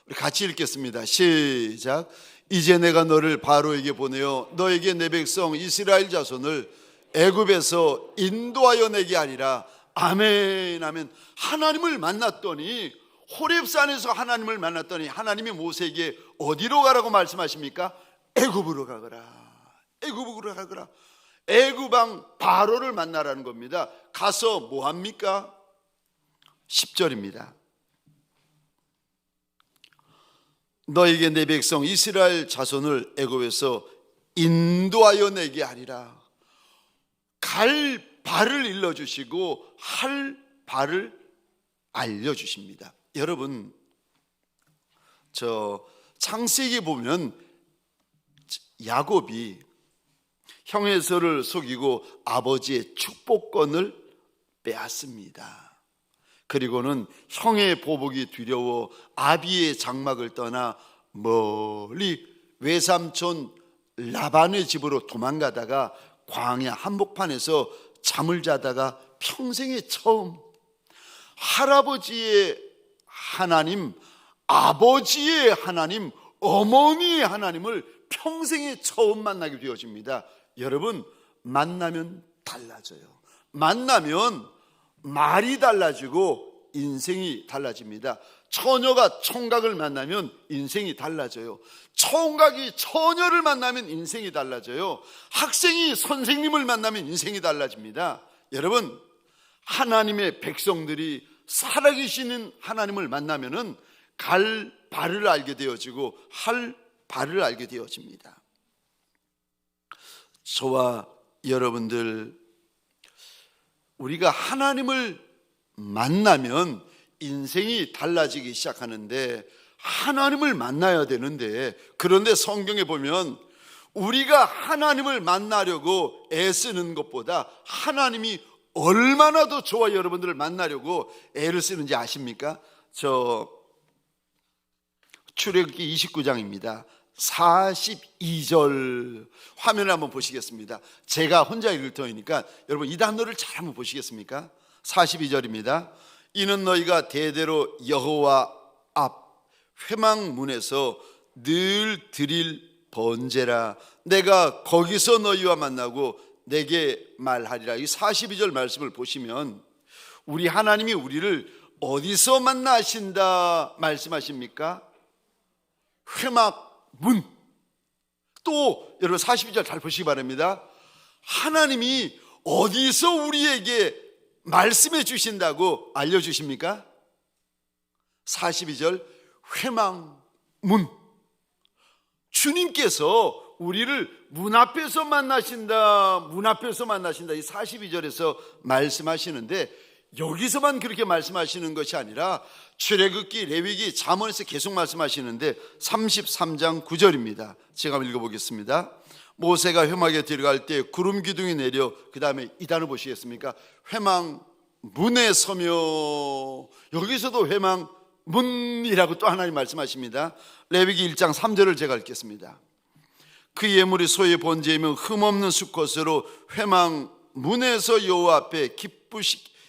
우리 같이 읽겠습니다. 시작. 이제 내가 너를 바로에게 보내어 너에게 내 백성 이스라엘 자손을 애굽에서 인도하여 내게 하리라. 아멘, 아멘. 하나님을 만났더니, 호렙산에서 하나님을 만났더니 하나님이 모세에게 어디로 가라고 말씀하십니까? 애굽으로 가거라. 애굽으로 가거라. 애굽 왕 바로를 만나라는 겁니다. 가서 뭐 합니까? 10절입니다. 너에게 내 백성 이스라엘 자손을 애굽에서 인도하여 내게 하리라. 갈 바를 일러주시고 할 바를 알려주십니다. 여러분, 창세기 보면 야곱이 형의 에서를 속이고 아버지의 축복권을 빼앗습니다. 그리고는 형의 보복이 두려워 아비의 장막을 떠나 멀리 외삼촌 라반의 집으로 도망가다가 광야 한복판에서 잠을 자다가 평생에 처음 할아버지의 하나님, 아버지의 하나님, 어머니의 하나님을 평생에 처음 만나게 되어집니다. 여러분, 만나면 달라져요. 만나면 말이 달라지고 인생이 달라집니다. 처녀가 총각을 만나면 인생이 달라져요. 총각이 처녀를 만나면 인생이 달라져요. 학생이 선생님을 만나면 인생이 달라집니다. 여러분, 하나님의 백성들이 살아계시는 하나님을 만나면은 갈 바를 알게 되어지고 할 바를 알게 되어집니다. 저와 여러분들, 우리가 하나님을 만나면 인생이 달라지기 시작하는데, 하나님을 만나야 되는데, 그런데 성경에 보면 우리가 하나님을 만나려고 애쓰는 것보다 하나님이 얼마나 더 저와 여러분들을 만나려고 애를 쓰는지 아십니까? 출애굽기 29장입니다. 42절 화면을 한번 보시겠습니다. 제가 혼자 읽을 터이니까 여러분 이 단어를 잘 한번 보시겠습니까? 42절입니다. 이는 너희가 대대로 여호와 앞 회막문에서 늘 드릴 번제라. 내가 거기서 너희와 만나고 내게 말하리라. 이 42절 말씀을 보시면 우리 하나님이 우리를 어디서 만나신다 말씀하십니까? 회막문. 또 여러분 42절 잘 보시기 바랍니다. 하나님이 어디서 우리에게 말씀해 주신다고 알려주십니까? 42절 회막문. 주님께서 우리를 문 앞에서 만나신다, 문 앞에서 만나신다, 이 42절에서 말씀하시는데, 여기서만 그렇게 말씀하시는 것이 아니라 출애굽기, 레위기, 잠언에서 계속 말씀하시는데 33장 9절입니다. 제가 한번 읽어보겠습니다. 모세가 회막에 들어갈 때 구름 기둥이 내려, 그 다음에 이 단어 보시겠습니까? 회막 문에 서며. 여기서도 회막 문이라고 또 하나님 말씀하십니다. 레위기 1장 3절을 제가 읽겠습니다. 그 예물이 소의 번제이며 흠없는 수컷으로 회막 문에서 여호와 앞에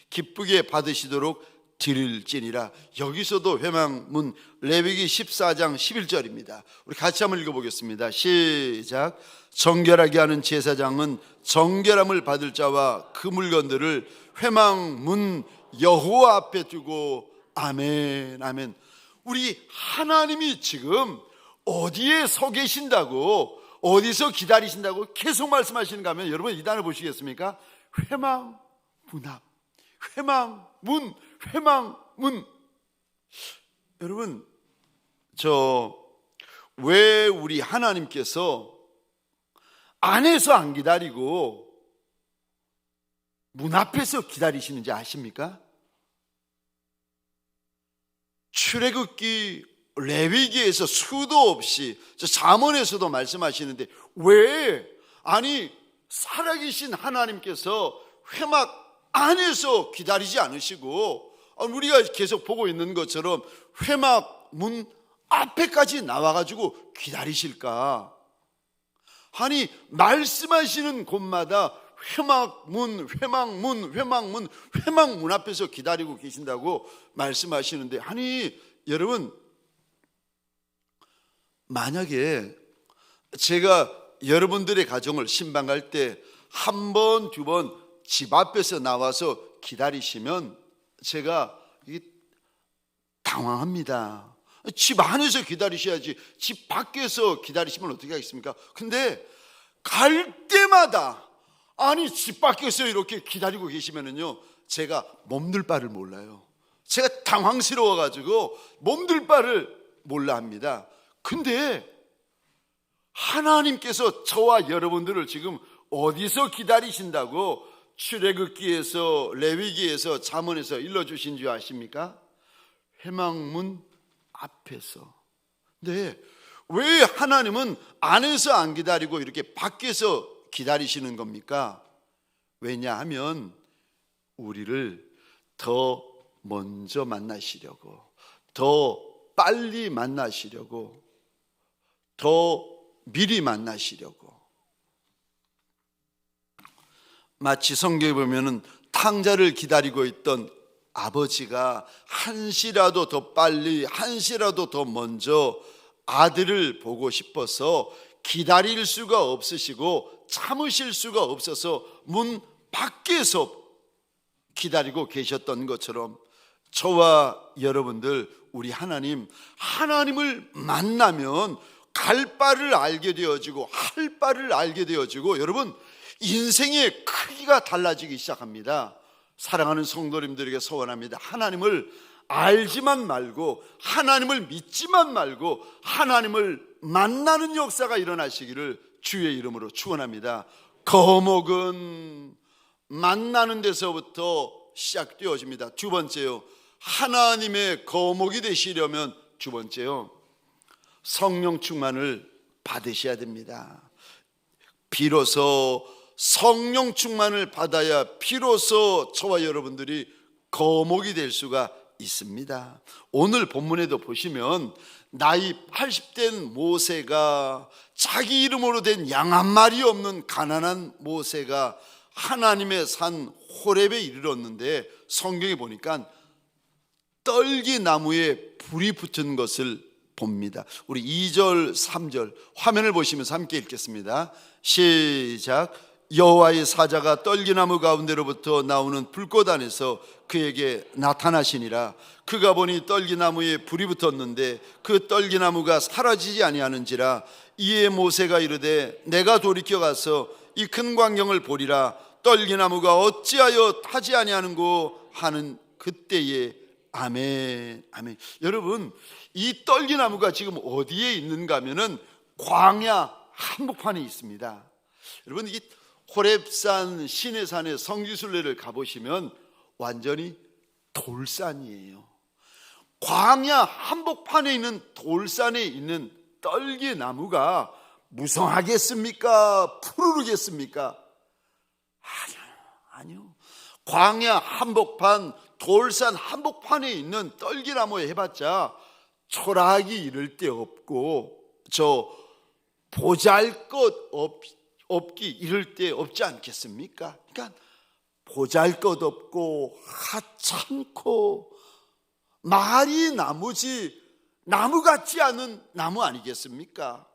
기쁘게 받으시도록 드릴지니라. 여기서도 회막문. 레위기 14장 11절입니다. 우리 같이 한번 읽어보겠습니다. 시작. 정결하게 하는 제사장은 정결함을 받을 자와 그 물건들을 회막문 여호와 앞에 두고. 아멘, 아멘. 우리 하나님이 지금 어디에 서 계신다고, 어디서 기다리신다고 계속 말씀하시는가 하면, 여러분 이 단어 보시겠습니까? 회막문 앞. 회막문, 회막문. 여러분, 왜 우리 하나님께서 안에서 안 기다리고 문 앞에서 기다리시는지 아십니까? 출애굽기, 레위기에서 수도 없이, 잠언에서도 말씀하시는데, 왜? 아니, 살아계신 하나님께서 회막 안에서 기다리지 않으시고, 우리가 계속 보고 있는 것처럼 회막 문 앞에까지 나와가지고 기다리실까? 아니, 말씀하시는 곳마다 회막문, 회막문, 회막문, 회막문 앞에서 기다리고 계신다고 말씀하시는데, 아니 여러분, 만약에 제가 여러분들의 가정을 신방 갈 때 한 번, 두 번 집 앞에서 나와서 기다리시면 제가 당황합니다. 집 안에서 기다리셔야지 집 밖에서 기다리시면 어떻게 하겠습니까? 근데 갈 때마다, 아니 집 밖에서 이렇게 기다리고 계시면은요, 제가 몸둘 바를 몰라요. 제가 당황스러워가지고 몸둘 바를 몰라 합니다. 근데 하나님께서 저와 여러분들을 지금 어디서 기다리신다고 출애굽기에서, 레위기에서, 잠언에서 일러주신 줄 아십니까? 회막문 앞에서. 근데 왜 하나님은 안에서 안 기다리고 이렇게 밖에서 기다리시는 겁니까? 왜냐하면 우리를 더 먼저 만나시려고, 더 빨리 만나시려고, 더 미리 만나시려고. 마치 성경에 보면은 탕자를 기다리고 있던 아버지가 한시라도 더 빨리, 한시라도 더 먼저 아들을 보고 싶어서 기다릴 수가 없으시고 참으실 수가 없어서 문 밖에서 기다리고 계셨던 것처럼 저와 여러분들, 우리 하나님을 만나면 갈 바를 알게 되어지고 할 바를 알게 되어지고, 여러분, 인생의 크기가 달라지기 시작합니다. 사랑하는 성도님들에게 소원합니다. 하나님을 알지만 말고, 하나님을 믿지만 말고, 하나님을 만나는 역사가 일어나시기를 주의 이름으로 축원합니다. 거목은 만나는 데서부터 시작되어집니다. 두 번째요, 하나님의 거목이 되시려면 두 번째요, 성령 충만을 받으셔야 됩니다. 비로소 성령 충만을 받아야 비로소 저와 여러분들이 거목이 될 수가 있습니다. 오늘 본문에도 보시면 나이 80된 모세가, 자기 이름으로 된 양 한 마리 없는 가난한 모세가 하나님의 산 호렙에 이르렀는데, 성경에 보니까 떨기나무에 불이 붙은 것을 봅니다. 우리 2절 3절 화면을 보시면서 함께 읽겠습니다. 시작. 여호와의 사자가 떨기나무 가운데로부터 나오는 불꽃 안에서 그에게 나타나시니라. 그가 보니 떨기나무에 불이 붙었는데 그 떨기나무가 사라지지 아니하는지라. 이에 모세가 이르되 내가 돌이켜 가서 이 큰 광경을 보리라. 떨기나무가 어찌하여 타지 아니하는고 하는 그때에 아멘. 아멘. 여러분, 이 떨기나무가 지금 어디에 있는가 하면은 광야 한복판에 있습니다. 여러분, 이 호렙산 시내산의 성지순례를 가보시면 완전히 돌산이에요. 광야 한복판에 있는 돌산에 있는 떨기나무가 무성하겠습니까? 푸르르겠습니까? 아니요. 광야 한복판, 돌산 한복판에 있는 떨기나무에 해봤자 초라하기 이를 데 없고 저 보잘것 없기 이를 데 없지 않겠습니까? 그러니까 보잘것 없고 하찮고 말이 나무지 나무 같지 않은 나무 아니겠습니까?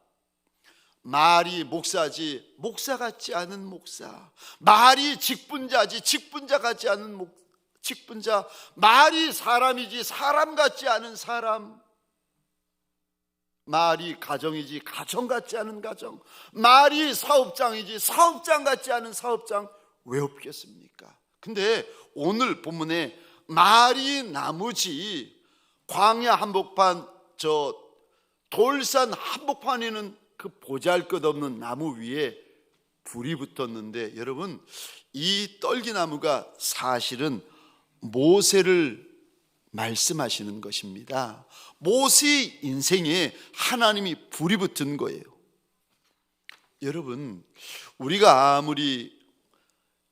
말이 목사지 목사 같지 않은 목사, 말이 직분자지 직분자 같지 않은 직분자, 말이 사람이지 사람 같지 않은 사람, 말이 가정이지 가정 같지 않은 가정, 말이 사업장이지 사업장 같지 않은 사업장, 왜 없겠습니까? 근데 오늘 본문에 말이 나무지 광야 한복판 저 돌산 한복판에는 그 보잘것없는 나무 위에 불이 붙었는데, 여러분, 이 떨기나무가 사실은 모세를 말씀하시는 것입니다. 모세의 인생에 하나님이 불이 붙은 거예요. 여러분, 우리가 아무리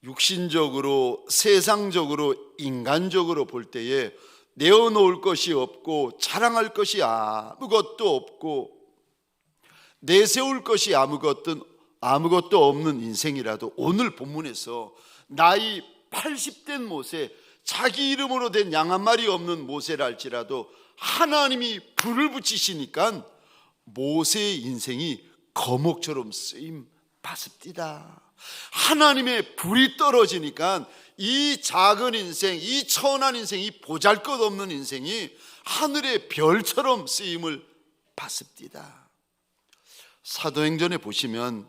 육신적으로 세상적으로 인간적으로 볼 때에 내어놓을 것이 없고 자랑할 것이 아무것도 없고 내세울 것이 아무것도 없는 인생이라도, 오늘 본문에서 나이 80된 모세, 자기 이름으로 된 양 한 마리 없는 모세라 할지라도 하나님이 불을 붙이시니까 모세의 인생이 거목처럼 쓰임 받습니다. 하나님의 불이 떨어지니까 이 작은 인생, 이 천한 인생, 이 보잘것없는 인생이 하늘의 별처럼 쓰임을 받습니다. 사도행전에 보시면,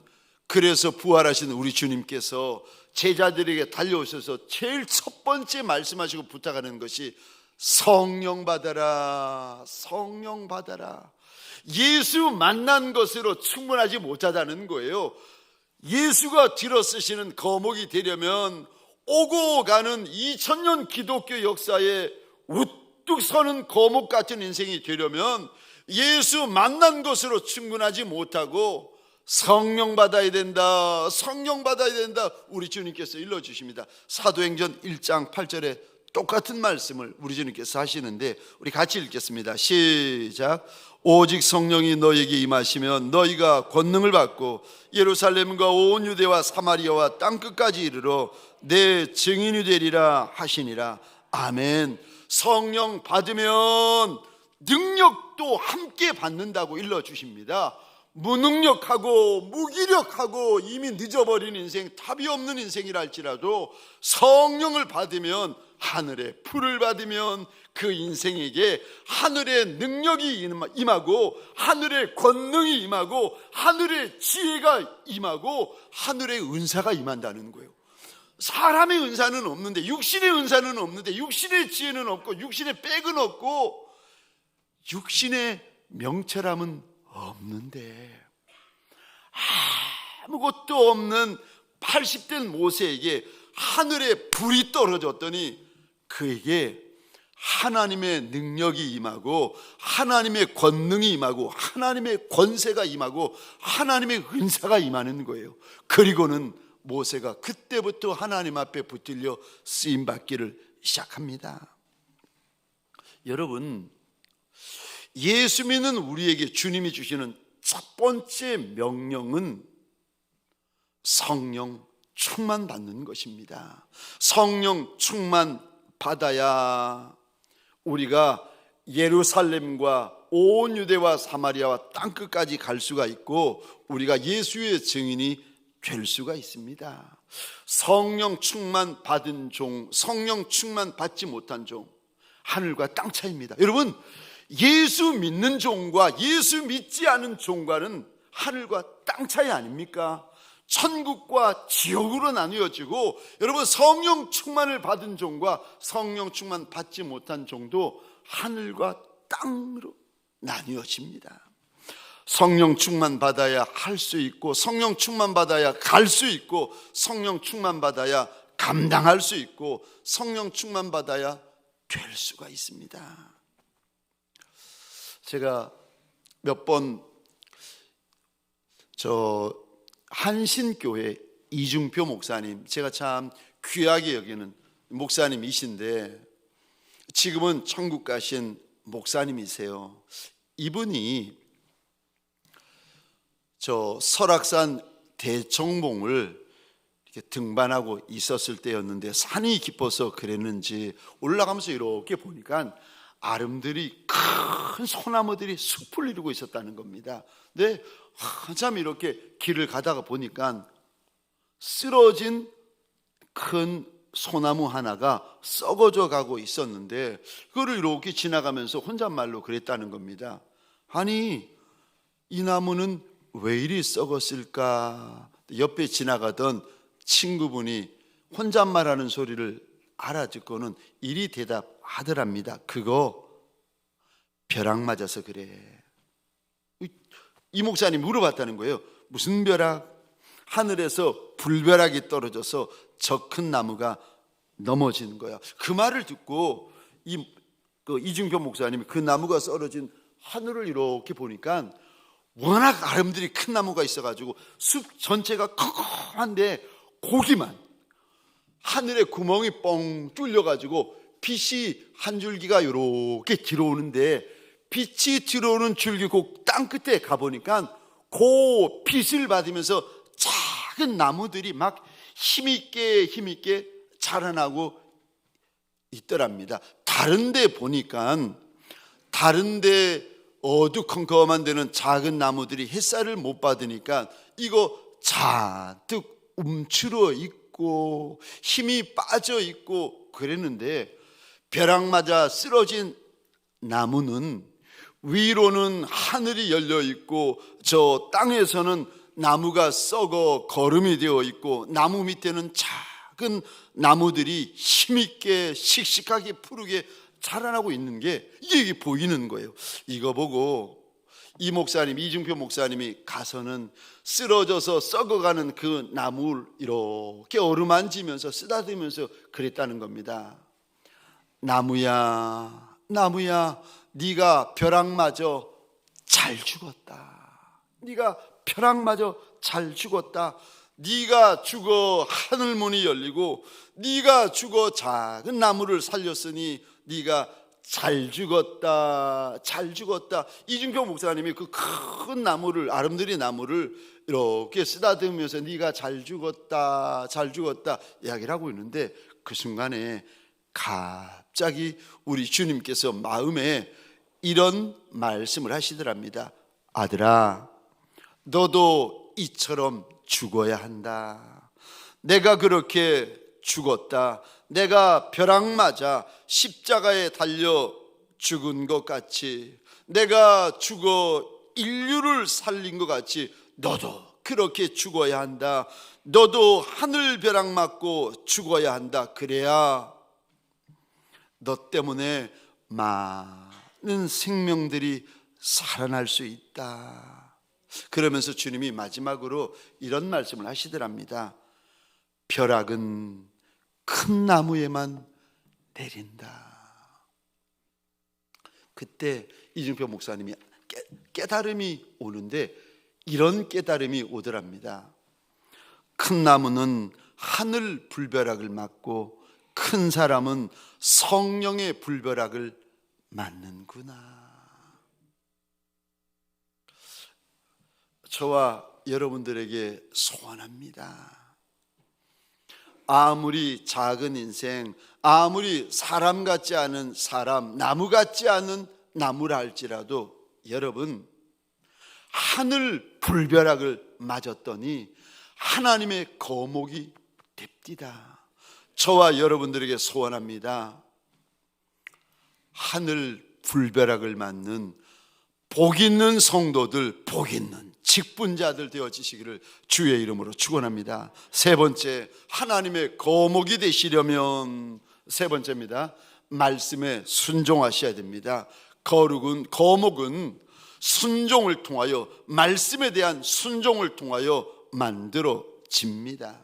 그래서 부활하신 우리 주님께서 제자들에게 달려오셔서 제일 첫 번째 말씀하시고 부탁하는 것이 성령 받아라, 성령 받아라. 예수 만난 것으로 충분하지 못하다는 거예요. 예수가 뒤로 쓰시는 거목이 되려면 오고 가는 2000년 기독교 역사에 우뚝 서는 거목 같은 인생이 되려면 예수 만난 것으로 충분하지 못하고 성령 받아야 된다, 성령 받아야 된다, 우리 주님께서 일러주십니다. 사도행전 1장 8절에 똑같은 말씀을 우리 주님께서 하시는데 우리 같이 읽겠습니다. 시작. 오직 성령이 너에게 임하시면 너희가 권능을 받고 예루살렘과 온 유대와 사마리아와 땅끝까지 이르러 내 증인이 되리라 하시니라. 아멘. 성령 받으면 능력도 함께 받는다고 일러주십니다. 무능력하고 무기력하고 이미 늦어버린 인생, 답이 없는 인생이라 할지라도 성령을 받으면, 하늘의 불을 받으면 그 인생에게 하늘의 능력이 임하고 하늘의 권능이 임하고 하늘의 지혜가 임하고 하늘의 은사가 임한다는 거예요. 사람의 은사는 없는데, 육신의 은사는 없는데, 육신의 지혜는 없고, 육신의 백은 없고, 육신의 명철함은 없는데, 아무것도 없는 80된 모세에게 하늘의 불이 떨어졌더니 그에게 하나님의 능력이 임하고 하나님의 권능이 임하고 하나님의 권세가 임하고 하나님의 은사가 임하는 거예요. 그리고는 모세가 그때부터 하나님 앞에 붙들려 쓰임받기를 시작합니다. 여러분, 예수 믿는 우리에게 주님이 주시는 첫 번째 명령은 성령 충만 받는 것입니다. 성령 충만 받아야 우리가 예루살렘과 온 유대와 사마리아와 땅끝까지 갈 수가 있고 우리가 예수의 증인이 될 수가 있습니다. 성령 충만 받은 종, 성령 충만 받지 못한 종, 하늘과 땅 차이입니다. 여러분, 예수 믿는 종과 예수 믿지 않은 종과는 하늘과 땅 차이 아닙니까? 천국과 지옥으로 나뉘어지고, 여러분, 성령 충만을 받은 종과 성령 충만 받지 못한 종도 하늘과 땅으로 나뉘어집니다. 성령 충만 받아야 할 수 있고, 성령 충만 받아야 갈 수 있고, 성령 충만 받아야 감당할 수 있고, 성령 충만 받아야 될 수가 있습니다. 제가 몇 번 한신교회 이중표 목사님, 제가 참 귀하게 여기는 목사님이신데 지금은 천국 가신 목사님이세요. 이분이 설악산 대청봉을 이렇게 등반하고 있었을 때였는데 산이 깊어서 그랬는지 올라가면서 이렇게 보니까 아름들이, 큰 소나무들이 숲을 이루고 있었다는 겁니다. 근데 한참 이렇게 길을 가다가 보니까 쓰러진 큰 소나무 하나가 썩어져 가고 있었는데 그거를 이렇게 지나가면서 혼잣말로 그랬다는 겁니다. 아니, 이 나무는 왜 이리 썩었을까? 옆에 지나가던 친구분이 혼잣말하는 소리를 알아듣고는 이리 대답하더랍니다. 그거 벼락 맞아서 그래. 이 목사님 물어봤다는 거예요. 무슨 벼락? 하늘에서 불벼락이 떨어져서 저 큰 나무가 넘어지는 거야. 그 말을 듣고 이중표 목사님이 그 나무가 썰어진 하늘을 이렇게 보니까 워낙 아름드리 큰 나무가 있어가지고 숲 전체가 커한데 고기만 하늘에 구멍이 뻥 뚫려가지고 빛이 한 줄기가 이렇게 들어오는데, 빛이 들어오는 줄기 그 땅 끝에 가보니까 그 빛을 받으면서 작은 나무들이 막 힘있게 자라나고 있더랍니다. 다른데 보니까, 다른데 어두컴컴한 데는 작은 나무들이 햇살을 못 받으니까 이거 잔뜩 움츠러 있고 힘이 빠져 있고 그랬는데, 벼락 맞아 쓰러진 나무는 위로는 하늘이 열려 있고 저 땅에서는 나무가 썩어 거름이 되어 있고 나무 밑에는 작은 나무들이 힘있게 씩씩하게 푸르게 자라나고 있는 게 이게 보이는 거예요. 이거 보고 이 목사님, 이중표 목사님이 가서는 쓰러져서 썩어가는 그 나무를 이렇게 어루만지면서 쓰다듬으면서 그랬다는 겁니다. 나무야, 나무야, 네가 벼락 맞아 잘 죽었다. 네가 벼락맞아 잘 죽었다. 네가 죽어 하늘 문이 열리고 네가 죽어 작은 나무를 살렸으니 네가 잘 죽었다. 잘 죽었다. 이중표 목사님이 그 큰 나무를, 아름드리 나무를 이렇게 쓰다듬으면서 네가 잘 죽었다, 잘 죽었다 이야기를 하고 있는데, 그 순간에 갑자기 우리 주님께서 마음에 이런 말씀을 하시더랍니다. 아들아, 너도 이처럼 죽어야 한다. 내가 그렇게 죽었다. 내가 벼락 맞아 십자가에 달려 죽은 것 같이, 내가 죽어 인류를 살린 것 같이 너도 그렇게 죽어야 한다. 너도 하늘 벼락 맞고 죽어야 한다. 그래야 너 때문에 많은 생명들이 살아날 수 있다. 그러면서 주님이 마지막으로 이런 말씀을 하시더랍니다. 벼락은 큰 나무에만 내린다. 그때 이중표 목사님이 깨달음이 오는데, 이런 깨달음이 오더랍니다. 큰 나무는 하늘 불벼락을 맞고 큰 사람은 성령의 불벼락을 맞는구나. 저와 여러분들에게 소원합니다. 아무리 작은 인생, 아무리 사람 같지 않은 사람, 나무 같지 않은 나무라 할지라도 여러분, 하늘 불벼락을 맞았더니 하나님의 거목이 됩니다. 저와 여러분들에게 소원합니다. 하늘 불벼락을 맞는 복 있는 성도들, 복 있는 직분자들 되어지시기를 주의 이름으로 축원합니다. 세 번째, 하나님의 거목이 되시려면, 세 번째입니다, 말씀에 순종하셔야 됩니다. 거목은 순종을 통하여, 말씀에 대한 순종을 통하여 만들어집니다.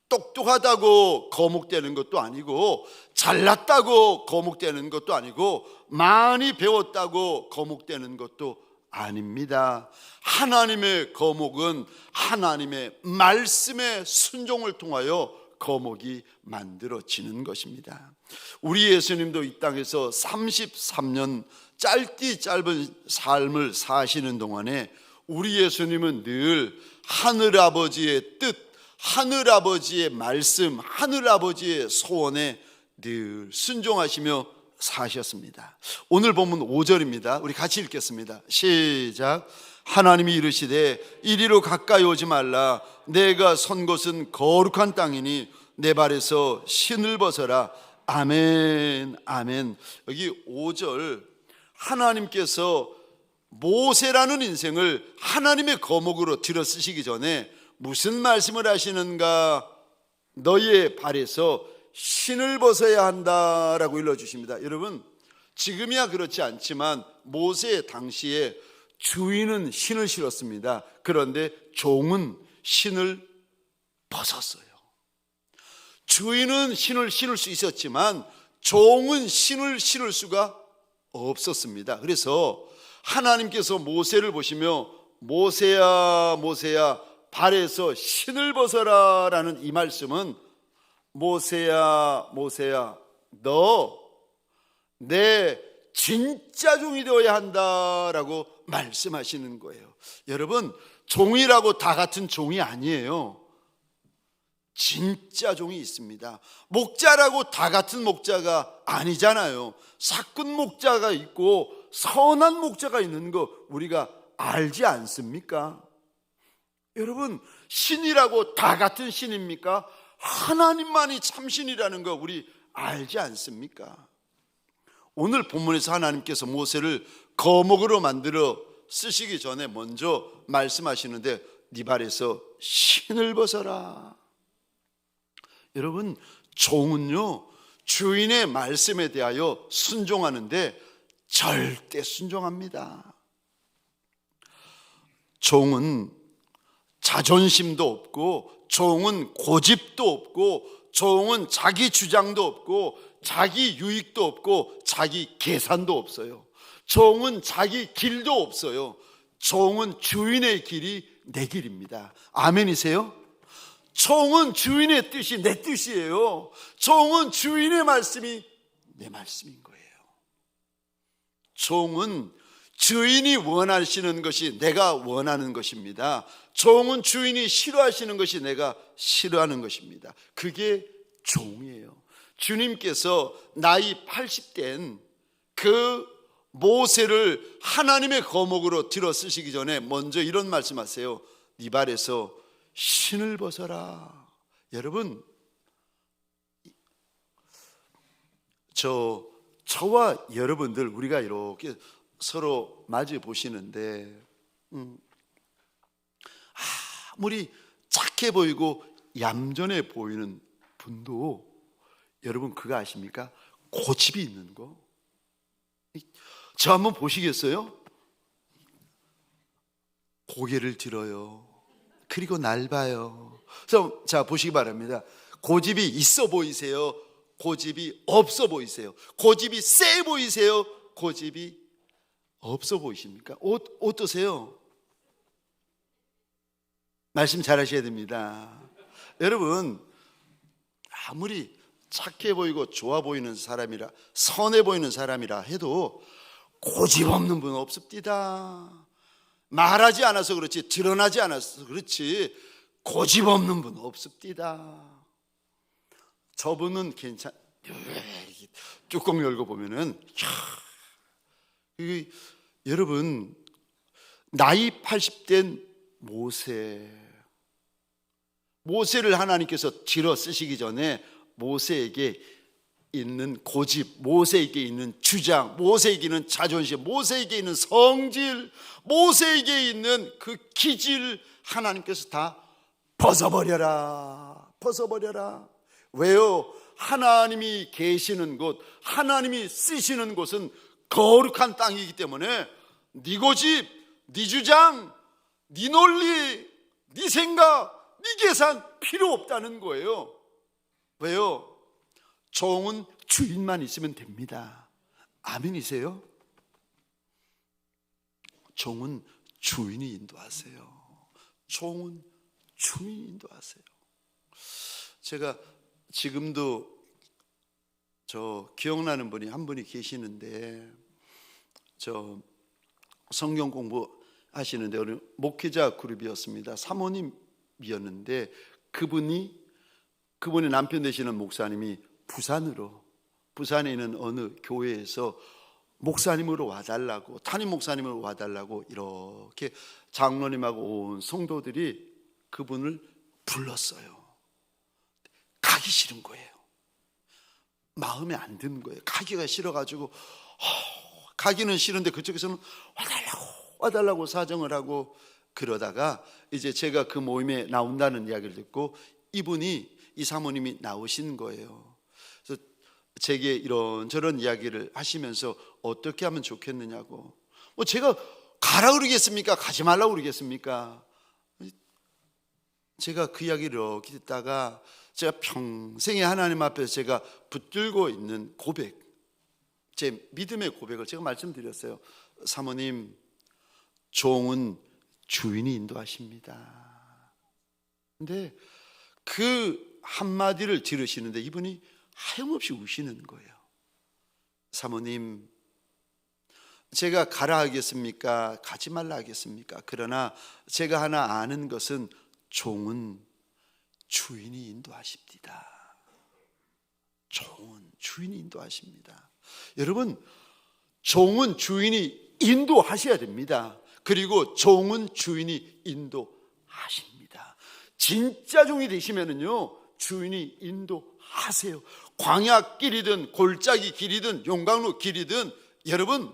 똑똑하다고 거목되는 것도 아니고, 잘났다고 거목되는 것도 아니고, 많이 배웠다고 거목되는 것도 아닙니다. 하나님의 거목은 하나님의 말씀의 순종을 통하여 거목이 만들어지는 것입니다. 우리 예수님도 이 땅에서 33년 짧은 삶을 사시는 동안에 우리 예수님은 늘 하늘아버지의 뜻, 하늘아버지의 말씀, 하늘아버지의 소원에 늘 순종하시며 사셨습니다. 오늘 본문 5절입니다. 우리 같이 읽겠습니다. 시작. 하나님이 이르시되 이리로 가까이 오지 말라. 내가 선 곳은 거룩한 땅이니 내 발에서 신을 벗어라. 아멘, 아멘. 여기 5절, 하나님께서 모세라는 인생을 하나님의 거목으로 들여 쓰시기 전에 무슨 말씀을 하시는가? 너희의 발에서 신을 벗어야 한다라고 일러주십니다. 여러분, 지금이야 그렇지 않지만 모세 당시에 주인은 신을 신었습니다. 그런데 종은 신을 벗었어요. 주인은 신을 신을 수 있었지만 종은 신을 신을 수가 없었습니다. 그래서 하나님께서 모세를 보시며 모세야 모세야 발에서 신을 벗어라 라는 이 말씀은, 모세야 모세야 너 내 진짜 종이 되어야 한다라고 말씀하시는 거예요. 여러분, 종이라고 다 같은 종이 아니에요. 진짜 종이 있습니다. 목자라고 다 같은 목자가 아니잖아요. 사꾼 목자가 있고 선한 목자가 있는 거 우리가 알지 않습니까? 여러분, 신이라고 다 같은 신입니까? 하나님만이 참신이라는 거 우리 알지 않습니까? 오늘 본문에서 하나님께서 모세를 거목으로 만들어 쓰시기 전에 먼저 말씀하시는데, 네 발에서 신을 벗어라. 여러분, 종은요 주인의 말씀에 대하여 순종하는데 절대 순종합니다. 종은 자존심도 없고, 종은 고집도 없고, 종은 자기 주장도 없고, 자기 유익도 없고, 자기 계산도 없어요. 종은 자기 길도 없어요. 종은 주인의 길이 내 길입니다. 아멘이세요? 종은 주인의 뜻이 내 뜻이에요. 종은 주인의 말씀이 내 말씀인 거예요. 종은 주인이 원하시는 것이 내가 원하는 것입니다. 종은 주인이 싫어하시는 것이 내가 싫어하는 것입니다. 그게 종이에요. 주님께서 나이 80된 그 모세를 하나님의 거목으로 들어 쓰시기 전에 먼저 이런 말씀하세요. 네 발에서 신을 벗어라. 여러분, 저와 여러분들 우리가 이렇게 서로 마주 보시는데 아무리 착해 보이고 얌전해 보이는 분도 여러분 그거 아십니까? 고집이 있는 거. 저 한번 보시겠어요? 고개를 들어요. 그리고 날 봐요. 그래서 자 보시기 바랍니다. 고집이 있어 보이세요? 고집이 없어 보이세요? 고집이 세 보이세요? 고집이 없어 보이십니까? 어떠세요? 말씀 잘 하셔야 됩니다. 여러분, 아무리 착해 보이고 좋아 보이는 사람이라, 선해 보이는 사람이라 해도 고집 없는 분은 없습니다. 말하지 않아서 그렇지, 드러나지 않아서 그렇지, 고집 없는 분은 없습니다. 저분은 뚜껑 열고 보면은 여러분, 나이 80된 모세를 하나님께서 들어 쓰시기 전에 모세에게 있는 고집, 모세에게 있는 주장, 모세에게 있는 자존심, 모세에게 있는 성질, 모세에게 있는 그 기질 하나님께서 다 벗어버려라. 왜요? 하나님이 계시는 곳, 하나님이 쓰시는 곳은 거룩한 땅이기 때문에 네 고집, 네 주장, 네 논리, 네 생각, 네 계산 필요 없다는 거예요. 왜요? 종은 주인만 있으면 됩니다. 아멘이세요? 종은 주인이 인도하세요. 종은 주인이 인도하세요. 제가 지금도 저 기억나는 분이 한 분이 계시는데, 저 성경 공부하시는데 어느 목회자 그룹이었습니다. 사모님이었는데 그분의 남편 되시는 목사님이 부산에 있는 어느 교회에서 목사님으로 와달라고, 담임 목사님으로 와달라고 이렇게 장로님하고 온 성도들이 그분을 불렀어요. 가기 싫은 거예요. 마음에 안 드는 거예요. 가기가 싫어가지고 가기는 싫은데 그쪽에서는 와달라고 사정을 하고, 그러다가 이제 제가 그 모임에 나온다는 이야기를 듣고 이 사모님이 나오신 거예요. 그래서 제게 이런저런 이야기를 하시면서 어떻게 하면 좋겠느냐고. 제가 가라 그러겠습니까? 가지 말라고 그러겠습니까? 제가 그 이야기를 이렇게 듣다가 제가 평생에 하나님 앞에서 제가 붙들고 있는 고백, 제 믿음의 고백을 제가 말씀드렸어요. 사모님, 종은 주인이 인도하십니다. 근데 그 한마디를 들으시는데 이분이 하염없이 우시는 거예요. 사모님, 제가 가라 하겠습니까? 가지 말라 하겠습니까? 그러나 제가 하나 아는 것은 종은 주인이 인도하십니다. 종은 주인이 인도하십니다. 여러분, 종은 주인이 인도하셔야 됩니다. 그리고 종은 주인이 인도하십니다. 진짜 종이 되시면은요, 주인이 인도하세요. 광야길이든 골짜기 길이든 용광로 길이든 여러분,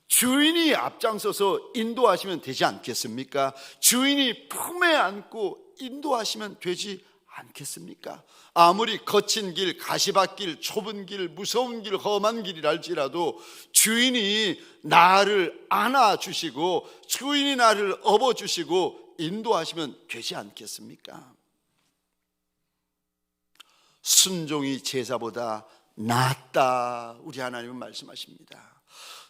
주인이 앞장서서 인도하시면 되지 않겠습니까? 주인이 품에 안고 인도하시면 되지 않겠습니까? 아무리 거친 길, 가시밭길, 좁은 길, 무서운 길, 험한 길이랄지라도 주인이 나를 안아주시고 주인이 나를 업어주시고 인도하시면 되지 않겠습니까? 순종이 제사보다 낫다, 우리 하나님은 말씀하십니다.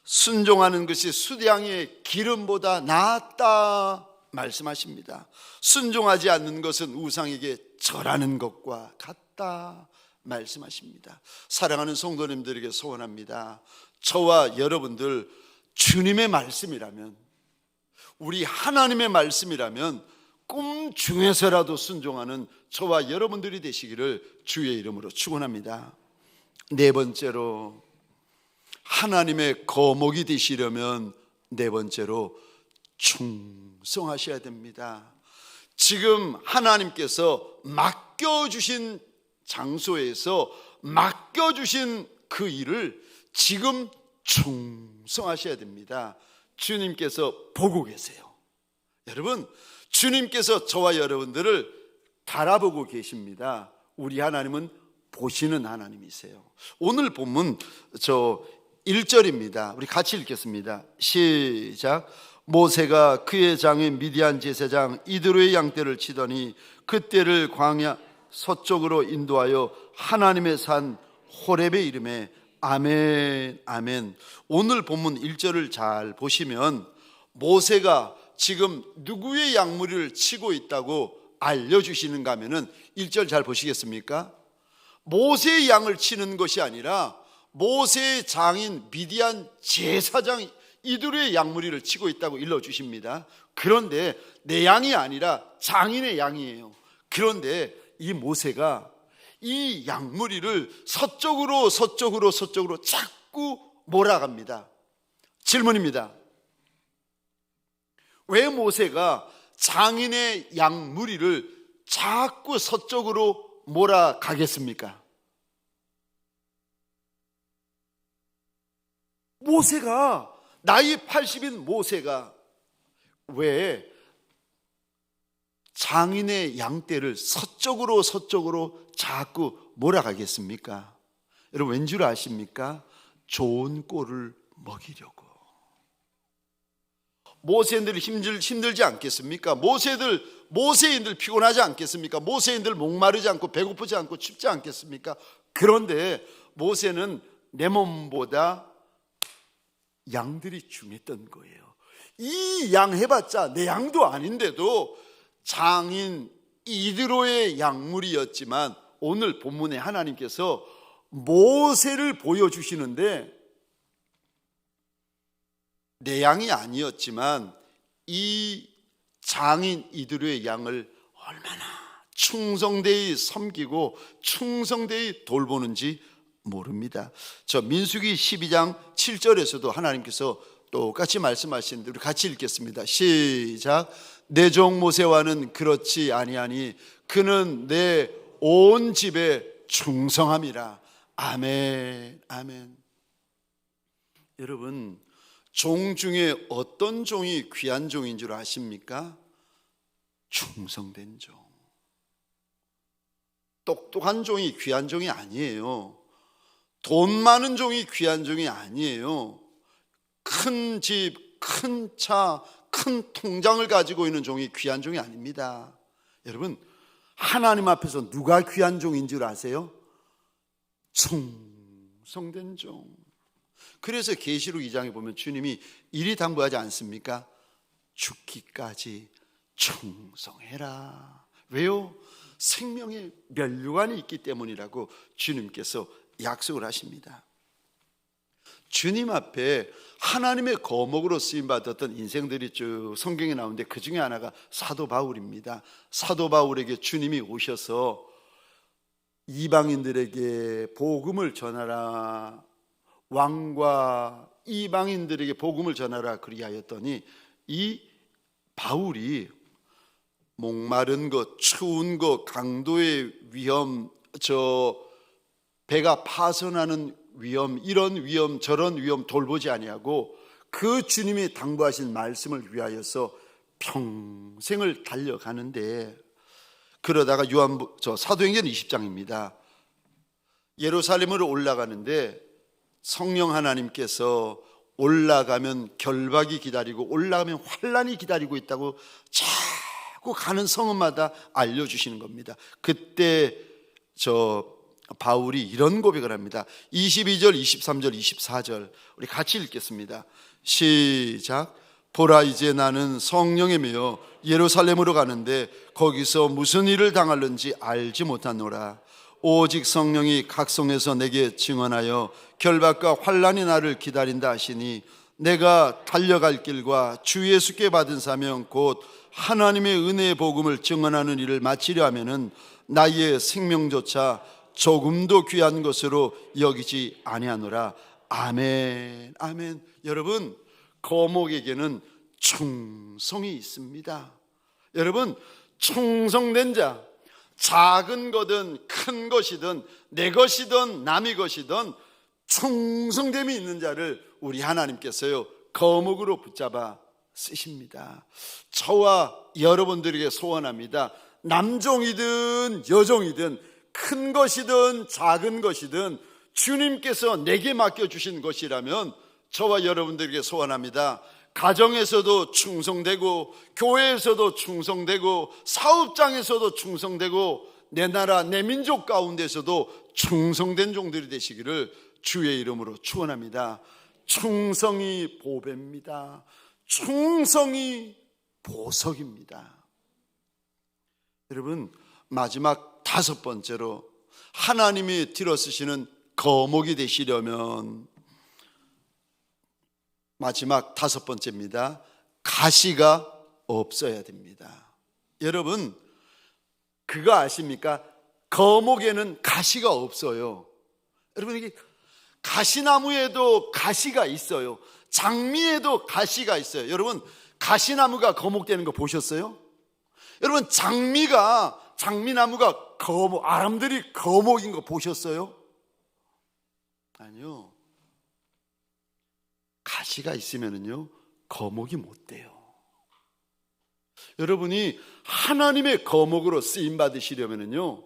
순종하는 것이 수량의 기름보다 낫다 말씀하십니다. 순종하지 않는 것은 우상에게 절하는 것과 같다 말씀하십니다. 사랑하는 성도님들에게 소원합니다. 저와 여러분들 주님의 말씀이라면, 우리 하나님의 말씀이라면 꿈 중에서라도 순종하는 저와 여러분들이 되시기를 주의 이름으로 축원합니다. 네 번째로, 하나님의 거목이 되시려면 네 번째로 충성하셔야 됩니다. 지금 하나님께서 맡겨주신 장소에서 맡겨주신 그 일을 지금 충성하셔야 됩니다. 주님께서 보고 계세요. 여러분, 주님께서 저와 여러분들을 바라보고 계십니다. 우리 하나님은 보시는 하나님이세요. 오늘 본문 1절입니다. 우리 같이 읽겠습니다. 시작. 모세가 그의 장인 미디안 제사장 이드로의 양떼를 치더니 그떼를 광야 서쪽으로 인도하여 하나님의 산 호렙에 이르매 아멘 아멘. 오늘 본문 1절을 잘 보시면 모세가 지금 누구의 양무리를 치고 있다고 알려주시는가 하면은 1절 잘 보시겠습니까? 모세의 양을 치는 것이 아니라 모세의 장인 미디안 제사장 이드로의 양무리를 치고 있다고 일러주십니다. 그런데 내 양이 아니라 장인의 양이에요. 그런데 이 모세가 이 양무리를 서쪽으로 자꾸 몰아갑니다. 질문입니다. 왜 모세가 장인의 양무리를 자꾸 서쪽으로 몰아가겠습니까? 모세가, 나이 80인 모세가 왜 장인의 양떼를 서쪽으로 자꾸 몰아가겠습니까? 여러분, 왠 줄 아십니까? 좋은 꼴을 먹이려고. 모세인들 힘들지 않겠습니까? 모세인들 피곤하지 않겠습니까? 모세인들 목마르지 않고 배고프지 않고 춥지 않겠습니까? 그런데 모세는 내 몸보다 양들이 중요했던 거예요. 이 양 해봤자 내 양도 아닌데도 장인 이드로의 양물이었지만 오늘 본문에 하나님께서 모세를 보여주시는데 내 양이 아니었지만 이 장인 이드로의 양을 얼마나 충성되이 섬기고 충성되이 돌보는지 모릅니다. 저 민수기 12장 7절에서도 하나님께서 똑같이 말씀하시는데 우리 같이 읽겠습니다. 시작. 내 종 모세와는 그렇지 아니하니 그는 내 온 집에 충성함이라. 아멘 아멘. 여러분, 종 중에 어떤 종이 귀한 종인 줄 아십니까? 충성된 종. 똑똑한 종이 귀한 종이 아니에요. 돈 많은 종이 귀한 종이 아니에요. 큰 집, 큰 차, 큰 통장을 가지고 있는 종이 귀한 종이 아닙니다. 여러분, 하나님 앞에서 누가 귀한 종인 줄 아세요? 충성된 종. 그래서 계시록 2장에 보면 주님이 이리 당부하지 않습니까? 죽기까지 충성해라. 왜요? 생명의 면류관이 있기 때문이라고 주님께서 약속을 하십니다. 주님 앞에 하나님의 거목으로 쓰임받았던 인생들이 쭉 성경에 나오는데 그 중에 하나가 사도 바울입니다. 사도 바울에게 주님이 오셔서 이방인들에게 복음을 전하라, 왕과 이방인들에게 복음을 전하라 그리하였더니 이 바울이 목마른 것, 추운 것, 강도의 위험, 배가 파손하는 위험, 이런 위험 저런 위험 돌보지 아니하고 그 주님이 당부하신 말씀을 위하여서 평생을 달려가는데, 그러다가 사도행전 20장입니다. 예루살렘으로 올라가는데 성령 하나님께서 올라가면 결박이 기다리고 올라가면 환란이 기다리고 있다고 자꾸 가는 성읍마다 알려주시는 겁니다. 그때 바울이 이런 고백을 합니다. 22절, 23절, 24절 우리 같이 읽겠습니다. 시작. 보라, 이제 나는 성령에 매여 예루살렘으로 가는데 거기서 무슨 일을 당할는지 알지 못하노라. 오직 성령이 각성에서 내게 증언하여 결박과 환난이 나를 기다린다 하시니 내가 달려갈 길과 주 예수께 받은 사명 곧 하나님의 은혜의 복음을 증언하는 일을 마치려 하면은 나의 생명조차 조금도 귀한 것으로 여기지 아니하노라. 아멘. 아멘. 여러분, 거목에게는 충성이 있습니다. 여러분, 충성된 자, 작은 거든 큰 것이든 내 것이든 남의 것이든 충성됨이 있는 자를 우리 하나님께서요 거목으로 붙잡아 쓰십니다. 저와 여러분들에게 소원합니다. 남종이든 여종이든 큰 것이든 작은 것이든 주님께서 내게 맡겨주신 것이라면 저와 여러분들에게 소원합니다. 가정에서도 충성되고 교회에서도 충성되고 사업장에서도 충성되고 내 나라 내 민족 가운데서도 충성된 종들이 되시기를 주의 이름으로 축원합니다. 충성이 보배입니다. 충성이 보석입니다. 여러분, 마지막 5번째로 하나님이 들어쓰시는 거목이 되시려면 마지막 5번째입니다. 가시가 없어야 됩니다. 여러분, 그거 아십니까? 거목에는 가시가 없어요. 여러분, 이게 가시나무에도 가시가 있어요. 장미에도 가시가 있어요. 여러분, 가시나무가 거목되는 거 보셨어요? 여러분, 장미나무가 거목, 아람들이 거목인 거 보셨어요? 아니요. 가시가 있으면은요 거목이 못 돼요. 여러분이 하나님의 거목으로 쓰임 받으시려면은요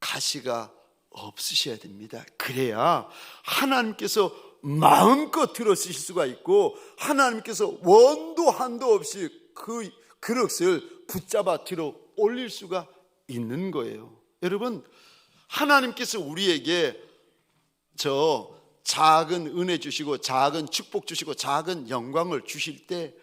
가시가 없으셔야 됩니다. 그래야 하나님께서 마음껏 들어 쓰실 수가 있고 하나님께서 원도 한도 없이 그 그릇을 붙잡아 들어 올릴 수가 있는 거예요. 여러분, 하나님께서 우리에게 작은 은혜 주시고 작은 축복 주시고 작은 영광을 주실 때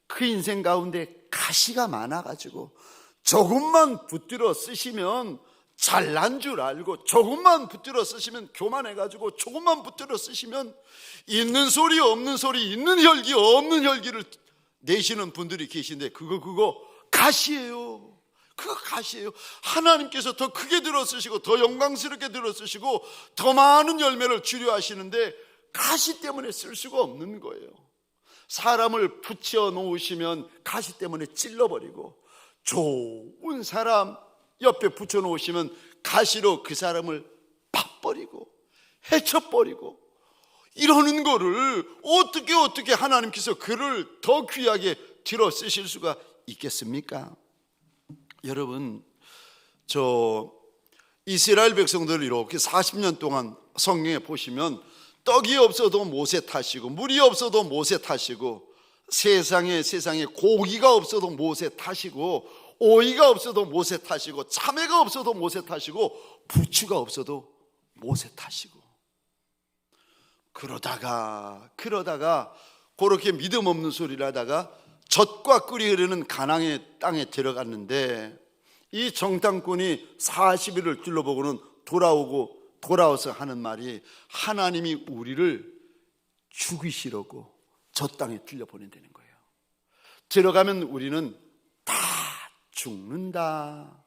그 인생 가운데 가시가 많아가지고 조금만 붙들어 쓰시면 잘난 줄 알고 조금만 붙들어 쓰시면 교만해가지고 조금만 붙들어 쓰시면 있는 소리 없는 소리 있는 혈기 없는 혈기를 내시는 분들이 계신데 그거 가시예요. 그거 가시예요. 하나님께서 더 크게 들어 쓰시고 더 영광스럽게 들어 쓰시고 더 많은 열매를 주려 하시는데 가시 때문에 쓸 수가 없는 거예요. 사람을 붙여 놓으시면 가시 때문에 찔러버리고 좋은 사람 옆에 붙여 놓으시면 가시로 그 사람을 팍버리고 해쳐버리고 이러는 거를 어떻게 하나님께서 그를 더 귀하게 들어 쓰실 수가 있겠습니까? 여러분, 이스라엘 백성들을 이렇게 40년 동안 성경에 보시면 떡이 없어도 모세 탓이고 물이 없어도 모세 탓이고 세상에 고기가 없어도 모세 탓이고 오이가 없어도 모세 탓이고 참외가 없어도 모세 탓이고 부추가 없어도 모세 탓이고 그러다가 그렇게 믿음 없는 소리를 하다가 젖과 꿀이 흐르는 가나안의 땅에 들어갔는데 이 정탐꾼이 40일을 둘러보고는 돌아와서 하는 말이 하나님이 우리를 죽이시려고 저 땅에 들려보낸다는 거예요. 들어가면 우리는 다 죽는다.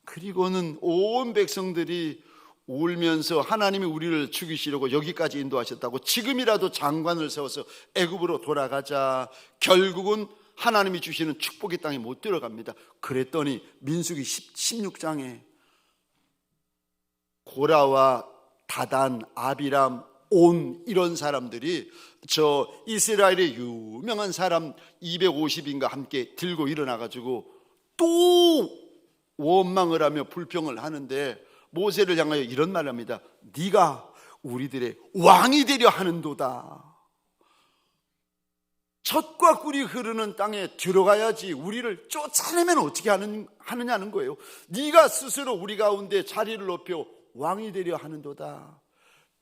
그리고는 온 백성들이 울면서 하나님이 우리를 죽이시려고 여기까지 인도하셨다고 지금이라도 장관을 세워서 애굽으로 돌아가자. 결국은 하나님이 주시는 축복의 땅에 못 들어갑니다. 그랬더니 민수기 16장에 고라와 다단, 아비람, 온 이런 사람들이 저 이스라엘의 유명한 사람 250인가 함께 들고 일어나가지고 또 원망을 하며 불평을 하는데 모세를 향하여 이런 말을 합니다. 네가 우리들의 왕이 되려 하는도다. 젖과 꿀이 흐르는 땅에 들어가야지 우리를 쫓아내면 어떻게 하느냐는 거예요. 네가 스스로 우리 가운데 자리를 높여 왕이 되려 하는도다.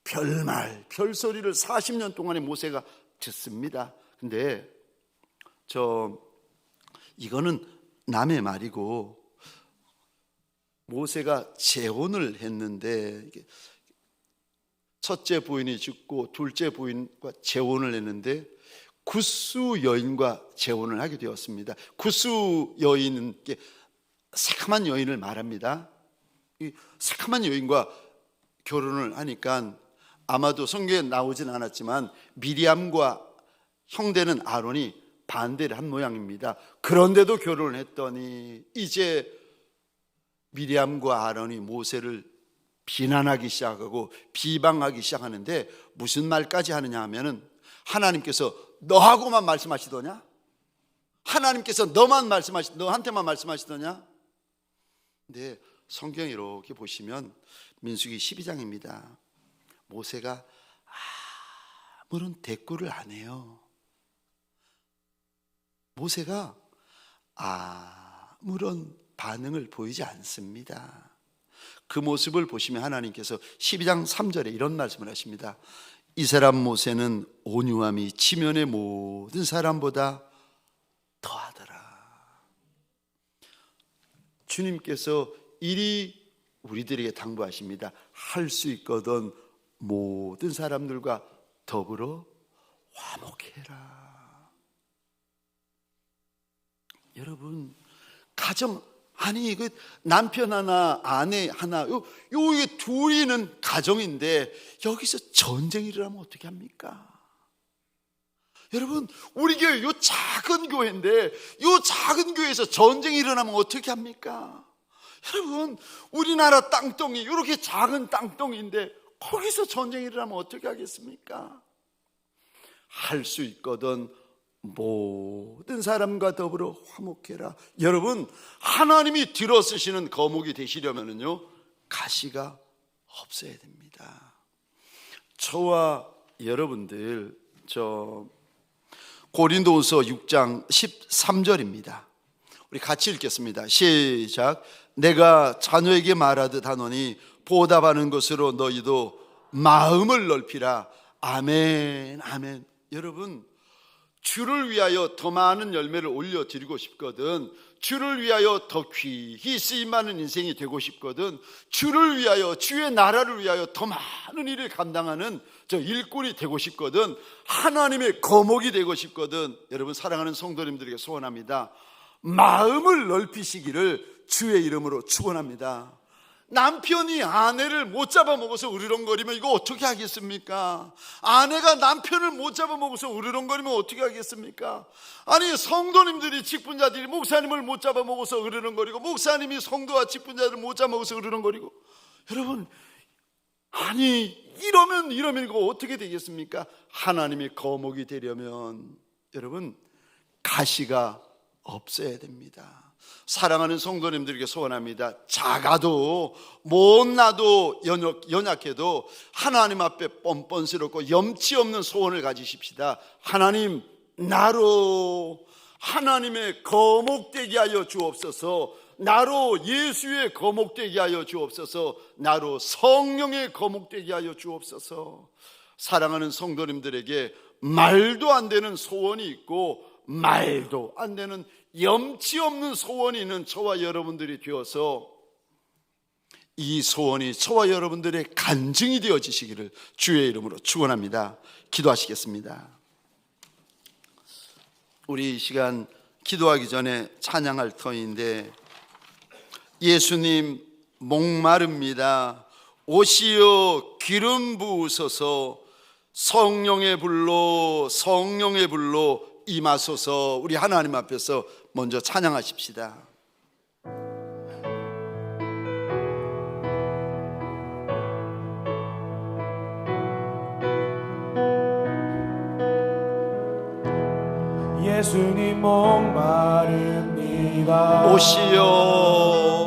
별말 별소리를 40년 동안에 모세가 듣습니다. 근데 이거는 남의 말이고, 모세가 재혼을 했는데 첫째 부인이 죽고 둘째 부인과 재혼을 했는데 구스 여인과 재혼을 하게 되었습니다. 구스 여인은 새카만 여인을 말합니다. 이 새카만 여인과 결혼을 하니까 아마도 성경에 나오진 않았지만 미리암과 형제는 아론이 반대를 한 모양입니다. 그런데도 결혼을 했더니 이제 미리암과 아론이 모세를 비난하기 시작하고 비방하기 시작하는데 무슨 말까지 하느냐 하면은, 하나님께서 너하고만 말씀하시더냐? 하나님께서 너한테만 말씀하시더냐? 근데 성경 이렇게 보시면 민수기 12장입니다. 모세가 아무런 대꾸를 안 해요. 모세가 아무런 반응을 보이지 않습니다. 그 모습을 보시면 하나님께서 12장 3절에 이런 말씀을 하십니다. 이 사람 모세는 온유함이 지면의 모든 사람보다 더하더라. 주님께서 이리 우리들에게 당부하십니다. 할 수 있거든 모든 사람들과 더불어 화목해라. 여러분, 가정, 아니 그 남편 하나 아내 하나 요 둘이 있는 가정인데 여기서 전쟁이 일어나면 어떻게 합니까? 여러분, 우리 교회 요 작은 교회인데 요 작은 교회에서 전쟁이 일어나면 어떻게 합니까? 여러분, 우리나라 땅덩이 이렇게 작은 땅덩이인데 거기서 전쟁이 일어나면 어떻게 하겠습니까? 할 수 있거든 모든 사람과 더불어 화목해라. 여러분, 하나님이 들어쓰시는 거목이 되시려면요 가시가 없어야 됩니다. 저와 여러분들 고린도후서 6장 13절입니다. 우리 같이 읽겠습니다. 시작. 내가 자녀에게 말하듯 하노니 보답하는 것으로 너희도 마음을 넓히라. 아멘, 아멘. 여러분, 주를 위하여 더 많은 열매를 올려드리고 싶거든, 주를 위하여 더 귀히 쓰임받는 인생이 되고 싶거든, 주를 위하여, 주의 나라를 위하여 더 많은 일을 감당하는 일꾼이 되고 싶거든, 하나님의 거목이 되고 싶거든, 여러분 사랑하는 성도님들에게 소원합니다. 마음을 넓히시기를 주의 이름으로 축원합니다. 남편이 아내를 못 잡아먹어서 으르렁거리면 이거 어떻게 하겠습니까? 아내가 남편을 못 잡아먹어서 으르렁거리면 어떻게 하겠습니까? 아니, 성도님들이 직분자들이 목사님을 못 잡아먹어서 으르렁거리고, 목사님이 성도와 직분자들을 못 잡아먹어서 으르렁거리고, 여러분, 아니 이러면 이거 어떻게 되겠습니까? 하나님의 거목이 되려면 여러분 가시가 없어야 됩니다. 사랑하는 성도님들에게 소원합니다. 작아도 못나도 연약해도 하나님 앞에 뻔뻔스럽고 염치 없는 소원을 가지십시다. 하나님, 나로 하나님의 거목되게 하여 주옵소서. 나로 예수의 거목되게 하여 주옵소서. 나로 성령의 거목되게 하여 주옵소서. 사랑하는 성도님들에게 말도 안 되는 소원이 있고 말도 안 되는 염치 없는 소원이 있는 저와 여러분들이 되어서 이 소원이 저와 여러분들의 간증이 되어지시기를 주의 이름으로 축원합니다. 기도하시겠습니다. 우리 이 시간 기도하기 전에 찬양할 터인데, 예수님 목마릅니다. 오시어 기름 부으소서. 성령의 불로 임하소서. 우리 하나님 앞에서 먼저 찬양하십시다. 예수님 목마릅니다. 오시어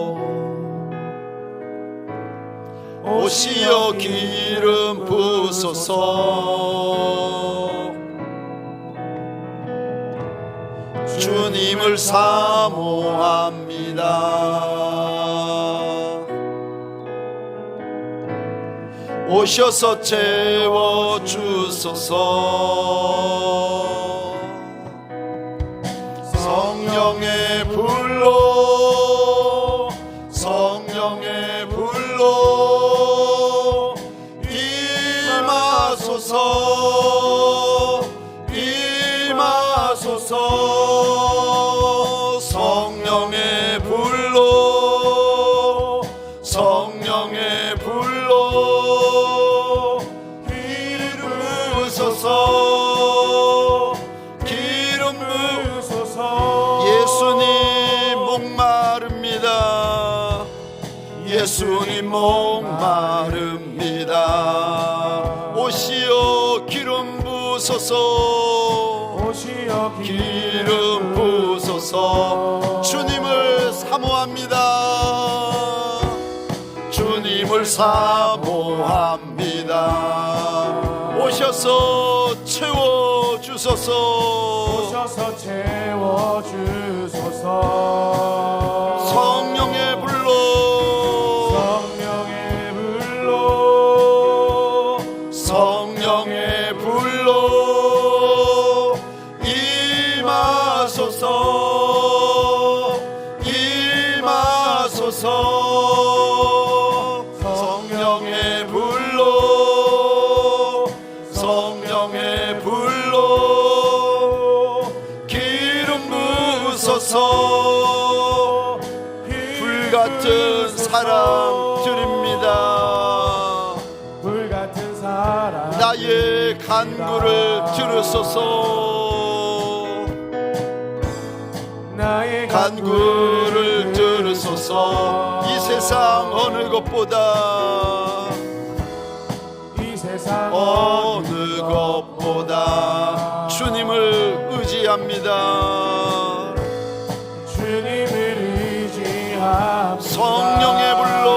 기름 부으소서. 주님을 사모합니다. 오셔서 채워주소서. 성령의 불로 성령의 불로 임하소서 임하소서. 성령의 불로 성령의 불로 기름 부으소서 기름 부으소서. 예수님 목마릅니다. 예수님 목마릅니다. 오시어 기름 부으소서 오시어 기름 부으소서. 주님을 사모합니다. 주님을 사모합니다. 오셔서 채워주소서. 오셔서 채워주소서. 성령의 불로 성령의 불로 성령의 불로 임하소서 임하소서. 성령의 불로 성령의 불로 기름 부으소서. 불같은 사랑 드립니다. 불같은 사랑 나의 간구를 들으소서. 나의 간구를 들으소서. 이 세상 어느 것보다 이 세상 어느 것보다 주님을 의지합니다. 주님을 의지합니다. 성령의 불로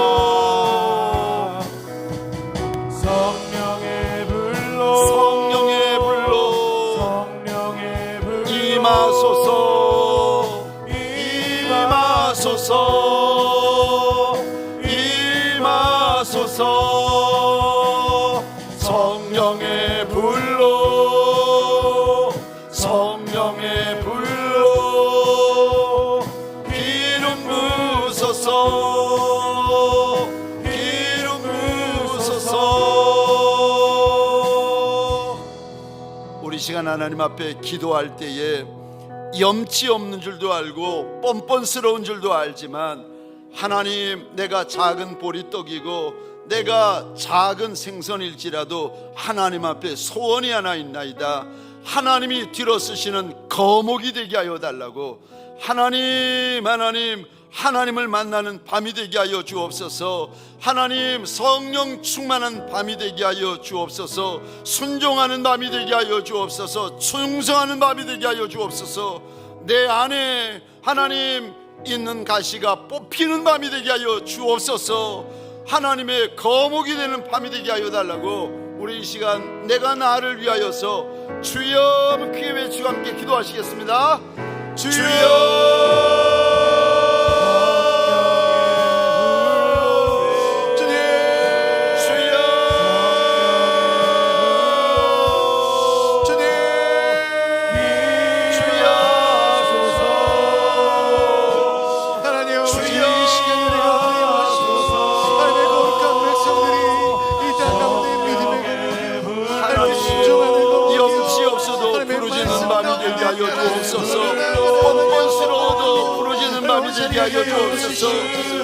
성령의 불로 성령의 불로 성령의 불로 임하소서 임하소서 임하소서. 성령의 불로 성령의 불로 기름 부으소서 기름 부으소서. 우리 시간 하나님 앞에 기도할 때에 염치 없는 줄도 알고 뻔뻔스러운 줄도 알지만, 하나님, 내가 작은 보리떡이고 내가 작은 생선일지라도 하나님 앞에 소원이 하나 있나이다. 하나님이 들어쓰시는 거목이 되게 하여 달라고. 하나님, 하나님을 만나는 밤이 되게 하여 주옵소서. 하나님, 성령 충만한 밤이 되게 하여 주옵소서. 순종하는 밤이 되게 하여 주옵소서. 충성하는 밤이 되게 하여 주옵소서. 내 안에 하나님 있는 가시가 뽑히는 밤이 되게 하여 주옵소서. 하나님의 거목이 되는 밤이 되게 하여 달라고. 우리 이 시간 내가 나를 위하여서 주여 크게 외치고 함께 기도하시겠습니다. 주여 되게 하여 주옵소서.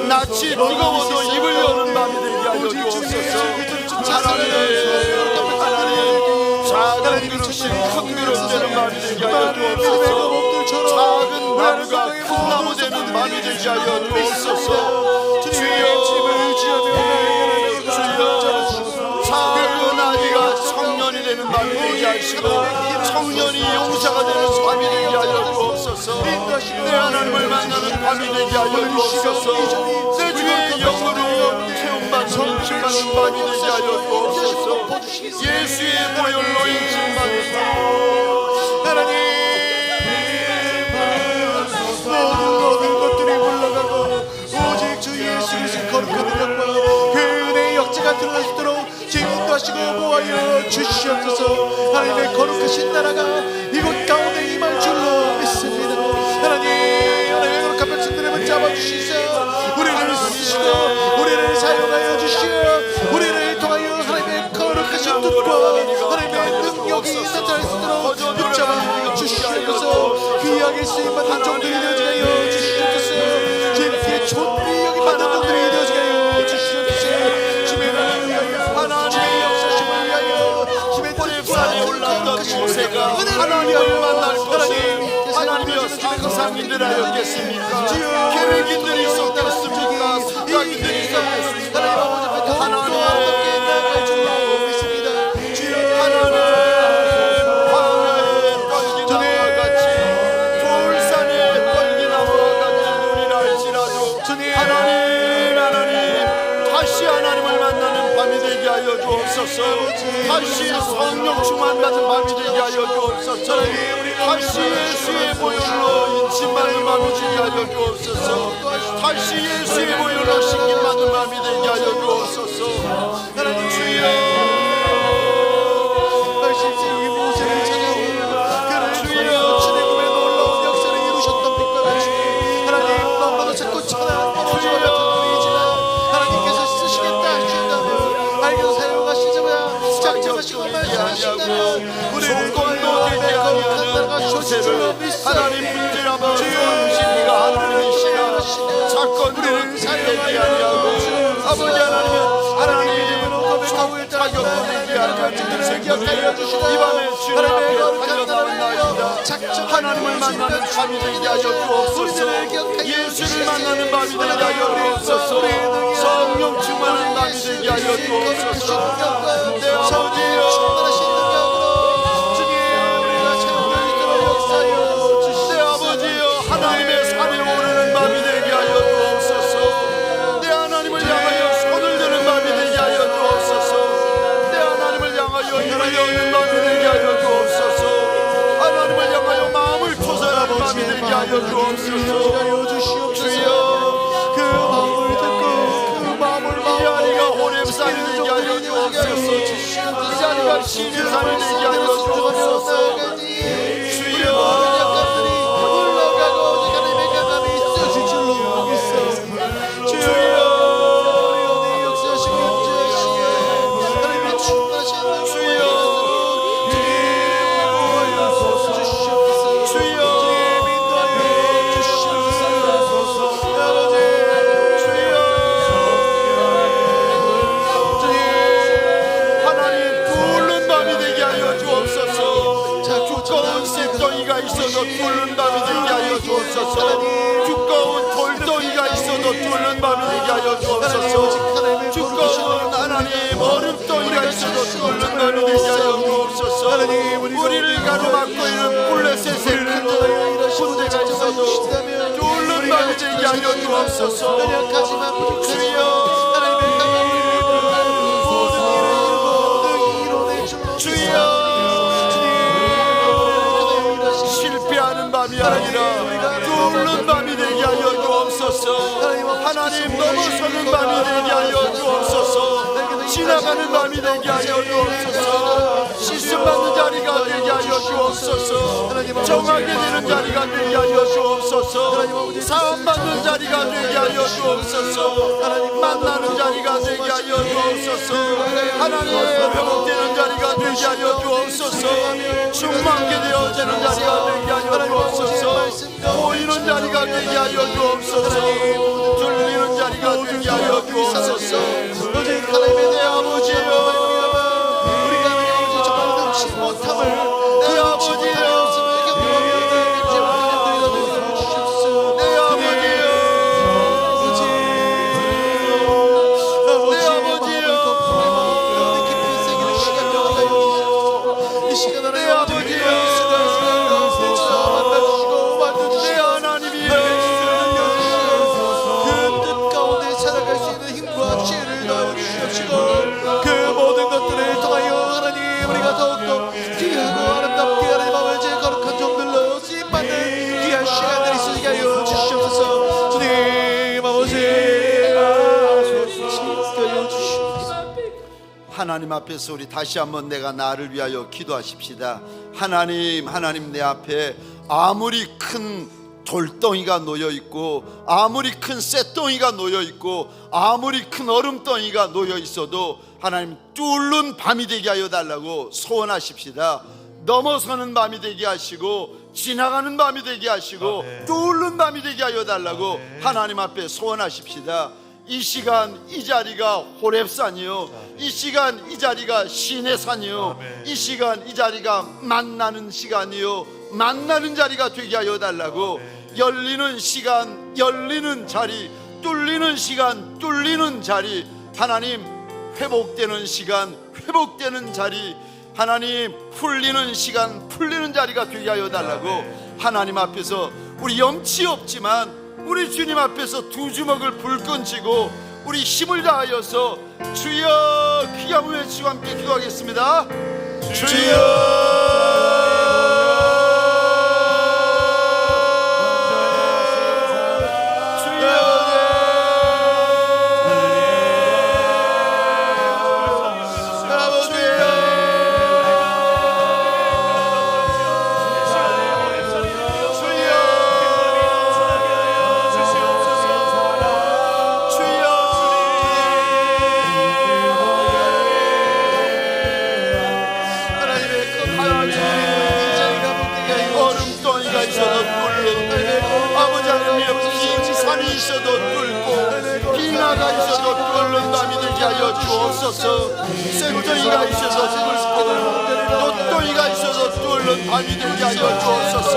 낯이 뜨거워도 입을 여는 밤이 되게 하여 주옵소서. 하나님, 작은 그릇이 큰 그릇 되는 밤이 되게 하여 주옵소서. 작은 나무가 큰 나무 되는 밤이 되게 하여 주옵소서. 주여, 작은 아이가 청년이 되는 밤이 되게 하시고 청년이 용사가 되는 밤이 되게 하여 주옵소서. 내 하나님을 만나는 밤이 되게 하여 주옵소서. 내 주의 영으로 체험받는 인침받는 밤이 되게 하여 주옵소서. 예수의 보혈로 인침받는 하나님, 인도하시고 보호하여 주시옵소서. 하나님의 거룩하신 나라가 이곳 가운데 임할 줄로 믿습니다. 하나님의 거룩한 백성들을 붙잡아 주시소. 우리를 쓰시고 우리를 사용하여 주시어 우리를 통하여 하나님의 거룩하신 뜻과 하나님의 능력이 나타날 수 있도록 붙잡아 주시옵소서. 귀하게 쓰임받는 종들이 되어지게 하여 주시옵소서. 주님께 존귀 여김받는 종들이 되어지게 하여 주시옵소서. 주님의 나라를 위하여 주님의 역사심을 위하여 주님의 뜻과 올랐던 모세가 하나님을 만날 것을 하나님이여 상상인들 하였겠습니까? 계획인들이 있었겠습니까? 습관인들이 있었겠습니까? 하나님 다시 성령 충만받은 밤이 되게 하여 주옵소서. 다시 예수의 보혈로 인침받는 밤이 되게 하여 주옵소서. 다시 예수의 보혈로 신김받는 밤이 되게 하여 주옵소서. 주여 이 모세를 찾아오고 그를 주여 출애굽의 놀라운 역사를 이루셨던 빛과 같이 하나님 너무나도 자꾸 천한 떨어지와 같은 분이지만 하나님께서 쓰시겠다 하신다면 알게도 사용하시자마자 작정하시고 말씀하신다면 우리를 조건도 되지 아니하는 모세를 하나님 붙들어봐 주시니가 하나님이시라. 사건도 되지 아니하고 아버지 하나님의 하나님의 자격도 되지 아니하는 생각하여 주시라. 이 밤에 주님 앞에 달려나온나이다. 하나님을 만나는 밤이 되게 하여 주옵소서. 예수를 만나는 밤이 되게 하여 주옵소서. 성령 충만한 밤이 되게 하여 주옵소서. 내 아버지여 내 아버지여 하나님의 산에 오르는 밤이 되게 하여 주옵소서. 내 하나님을 향하여 손을 드는 밤이 되게 하여 주옵소서. 내 하나님을 향하여 입을 여는 밤이 되게 하여 주옵소서. 하나님을 향하여 마음을 투사하는 밤이 되게 하여 주옵소서. 주여 그 마음을 듣고 그 마음을 이 자리가 호렙산이 되게 하여 주옵소서. 이 자리가 시내산이 되게 하여 주옵소서. 주여 뚫는 밤이 되게 하여 주옵소서. 두꺼운 돌덩이가 있어도 뚫는 밤이 되게 하여 주옵소서. 두꺼운 하나님 얼음덩이가 있어도 뚫는 밤이 되게 하여 주옵소서. 우리를 가로막고 있는 블레셋의 큰 군대가 있어도 뚫는 밤이 되게 하여 주옵소서. 주여 밤이 아니라 뚫는 밤이 되게 하여 주옵소서. 하나님 넘어서는 밤이 되게 하여 주옵소서. 지나가는 밤이 되게 하여 주옵소서. 시씀받는 자리가 되게 하여 주옵소서. 정하게 되는 자리가 되게 하여 주옵소서. 사업받는 자리가 되게 하여 주옵소서. 만나는 자리가 되게 하여 주옵소서. 하나님 회복되는 자리가 되게 하여 주옵소서. 충만하게 되어지는 자리가 되게 하여 주옵소서. 보이는 자리가 되게 하여 주옵소서. 들리는 자리가 되게 하여 주옵소서. 내 아버지여 우리가 내 아버지 정말 능치 못함을 내 아버지여 하나님 앞에서 우리 다시 한번 내가 나를 위하여 기도하십시다. 하나님 내 앞에 아무리 큰 돌덩이가 놓여 있고 아무리 큰 쇳덩이가 놓여 있고 아무리 큰 얼음덩이가 놓여 있어도 하나님 뚫는 밤이 되게 하여 달라고 소원하십시다. 넘어서는 밤이 되게 하시고 지나가는 밤이 되게 하시고 뚫는 밤이 되게 하여 달라고 하나님 앞에 소원하십시다. 이 시간 이 자리가 호렙산이요, 이 시간 이 자리가 시내산이요, 이 시간 이 자리가 만나는 시간이요, 만나는 자리가 되게 하여 달라고. 열리는 시간 열리는 자리, 뚫리는 시간 뚫리는 자리, 하나님 회복되는 시간 회복되는 자리, 하나님 풀리는 시간 풀리는 자리가 되게 하여 달라고. 하나님 앞에서 우리 염치 없지만 우리 주님 앞에서 두 주먹을 불끈 쥐고 우리 힘을 다하여서 주여 귀 한번 외치고 함께 기도하겠습니다. 얼음덩이가 있어도 뚫고, 아버지 하나님 긴 산이 있어도 뚫고, 빙하가 있어도 뚫는 밤이 되게 하여 주옵소서. 쇳덩이가 있어도 뚫고, 돛덩이가 있어도 뚫는 밤이 되게 하여 주옵소서.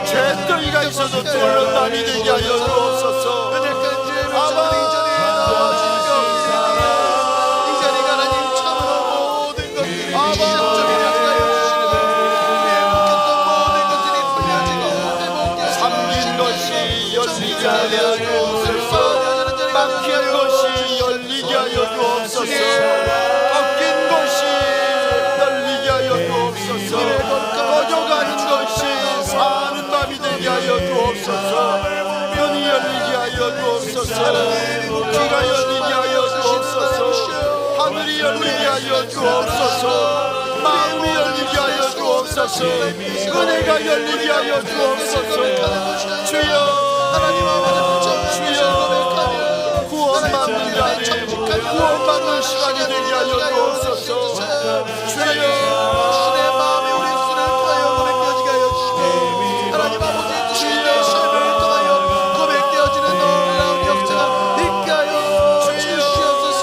잿덩이가 있어도 뚫는 밤이 되게 하여 주옵소서. 막힌 것이 열리게 하여 주옵소서. 꺾인 것이 열리게 하여 주옵소서. 꺼져가는 것이 사는 밤이 되게 하여 주옵소서. 눈이 열리게 하여 주옵소서. 귀가 열리게 하여 주옵소서. 하늘이 열리게 하여 주옵소서. 마음이 열리게 하여 주옵소서. 은혜가 열리게 하여 주옵소서. 주여 주여 구원받는 자리, 구원받는 시간이 되게 하여 주옵소서. 주여 신의 마음에 우리 수를 통하여 고백되어지게 하여 주시고, 하나님 아버지 주님의 삶을 통하여 고백되어지는 놀라운 역사가 있게 하여 주시옵소서.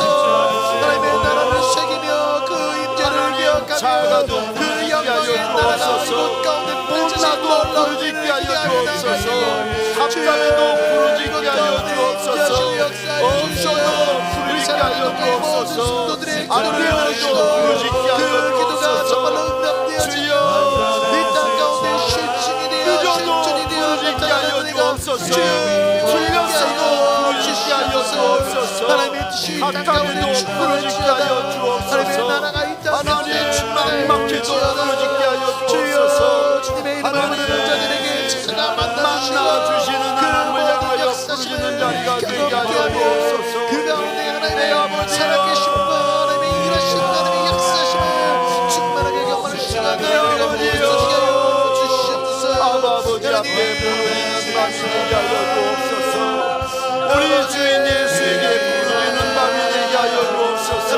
하나님의 나라를 새기며 그 임재를 기억하며 그 영광의 나라가 이곳 가운데 나도 부르짖게 하여 주옵소서. 답답해도 부르짖게 하여 주옵소서. 없어도 부르짖게 하여 주옵소서. 안 되어도 부르짖게 하여 주옵소서. 주여 이 땅 가운데 실증이 되어 실존이 되어 부르짖게 하여 주옵소서. 틀렸어도 부르짖게 하여 주옵소서. 하나님의 뜻이 땅 가운데 답답해도 부르짖게 하여 주옵소서. 하나님 막막해도 부르짖게 하여 주옵소서. 주님의 이름을 부르는 자들에게 찾아 만나주시는 하나님을 향하여 부르짖는 자리가 되게 하여 주옵소서. 그 가운데 하나님의 아버지 살아계신 분, 하나님의 일하신 하나님의 역사심을 충만하게 경험하는 시간을 우리가 부르짖게 하여 주시옵소서. 아버지 앞에 부르짖는 밤이 되게 하여 주옵소서. 우리 주인 예수에게 부르짖는 밤이 되게 하여 주옵소서.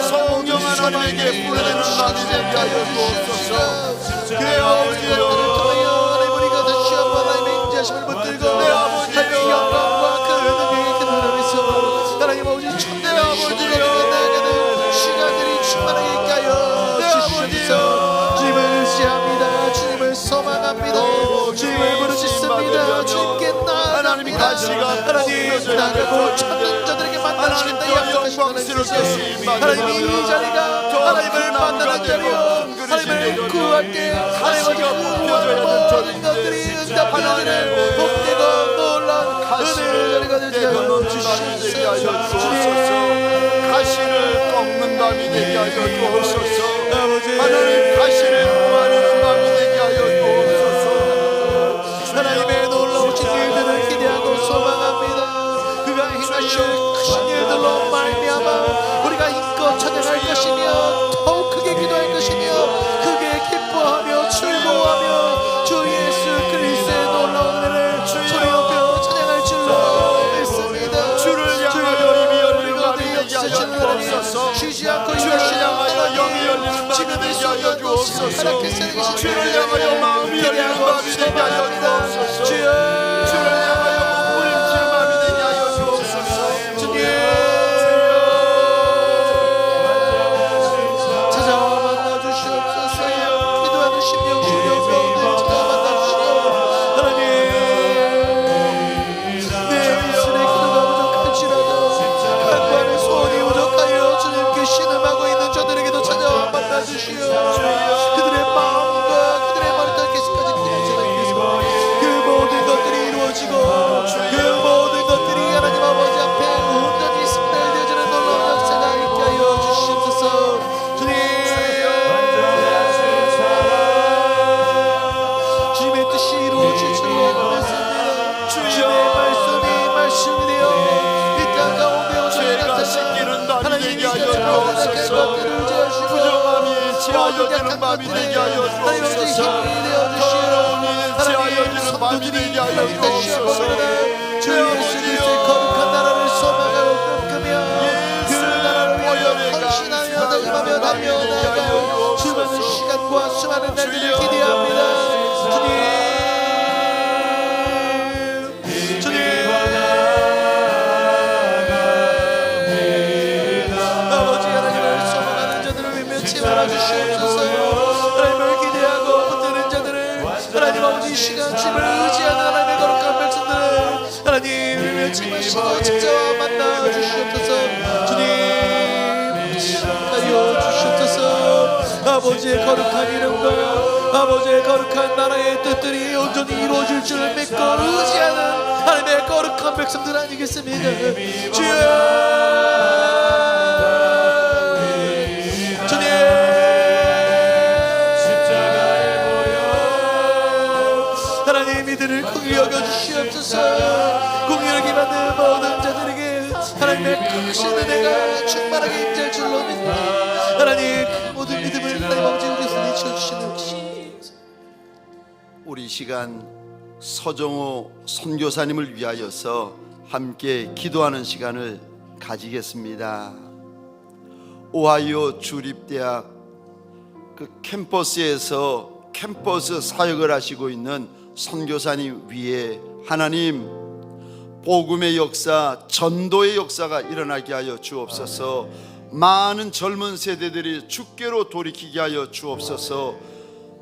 성령 하나님에게 부르짖는 밤이 되게 하여 주옵소서. 그 아버지여 하심을 붙들고 하나님의 영광과 그 은혜의 그늘에서 하나님 아버지 천대의 시대가 나가는 시간들이 충만하게 있게 하여 주시옵소서. 주님을 의지합니다. 주님을 소망합니다. 주님을 부르짖습니다. 주님께 나아갑니다. 하나님 나가고 찾는 자들에게 만나주겠다 약속하신 하나님, 이 자리가 하나님을 만나는 자리요, 하나님을 구할 때 하나님의 모든 것들이 응답하는 복되고 놀라운 은혜의 자리가 되게 하여 주시옵소서. 가시를 꺾는 밤이 되게 하여 주옵소서. 하나님 가시를 구하는 밤이 되게 하여 주옵소서. 하나님의 놀라우신 일들을 기대하고 소망합니다. 그가 행하실 크신 일들로 말미암아 우리가 힘껏 찬양할 것이 주옵소서. 주를 향하여 마음이 열리는 마음이 되게 하여 주옵소서. 주를 향하여 목부림치는 마음이 되게 하여 주옵소서. 주님 찾아와 만나 주시옵소서. 기도하는 심령 주님을 찾아와 만나 주시옵소서. 하나님 내 입술의 기도가 부족할지라도 간구하는 소원이 부족하여 주님께 신음하고 있는 저들에게도 찾아와 만나 주시오. 그들의 마음과 그들의 말을 닿기까지 기도하시옵소서. 그 모든 것들이 이루어지고 그 모든 것들이 하나님 아버지 앞에 온전히 승달되어지는 놀라운 역사가 있게 하여 주시옵소서. 주님 주님의 뜻이 이루어질 줄 믿습니다. 주님의 말씀이 되어 이 땅 가운데 오셔서 나타나 하나님이 주옵소서. 부정함이 제하여지는 마음이 되게 하여 주옵소서. 더러움이 제하여지는 마음이 되게 하여 주옵소서. 주 예수 그리스도의 거룩한 나라를 소망하고 꿈꾸며 그 나라를 위하여 헌신하며 다짐하며 달려나가 수많은 시간과 수많은 날들을 기대합니다. 주님 아버지 하나님을 소망하는 자들을 위며 채워라 주시옵소서. 하나님을 기대하고 붙드는 자들을 하나님 아버지 시간 춤을 의지하는 하나님의 거룩한 백성들을 하나님 위며 채우시고 직접 만나 주시옵소서. 주님 하여 주시옵소서. 아버지의 거룩한 이름과 아버지의 거룩한 나라의 뜻들이 온전히 이루어질 줄 믿고 의지하는 하나님의 거룩한 백성들 아니겠습니까? 주여 주님 하나님 이들을 긍휼히 여겨주시옵소서. 긍휼히 받는 모든 자들에게 하나님의 크신 은혜가 충만하게 임할 줄로 믿습니다. 하나님 그 모든 믿음을 하나님 아버지 우리 손에 주시옵소서. 우리 시간 서정호 선교사님을 위하여서 함께 기도하는 시간을 가지겠습니다. 오하이오 주립대학 그 캠퍼스에서 캠퍼스 사역을 하시고 있는 선교사님 위에 하나님 복음의 역사, 전도의 역사가 일어나게 하여 주옵소서. 많은 젊은 세대들이 주께로 돌이키게 하여 주옵소서.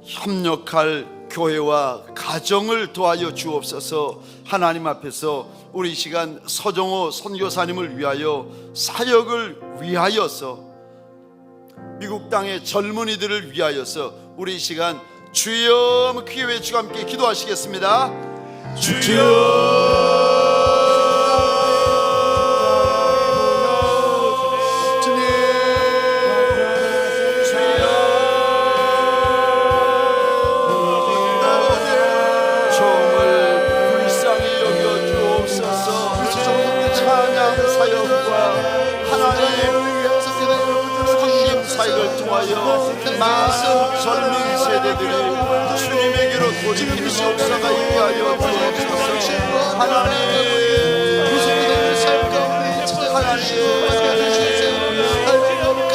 협력할 교회와 가정을 도와여 주옵소서. 하나님 앞에서 우리 시간 서정호 선교사님을 위하여 사역을 위하여서 미국 땅의 젊은이들을 위하여서 우리 시간 주여 귀에 외치고 함께 기도하시겠습니다. 주여 많은 젊은 세대들이 주님에게로 돌이키는 역사가 있게 하여 주옵소서. 하나님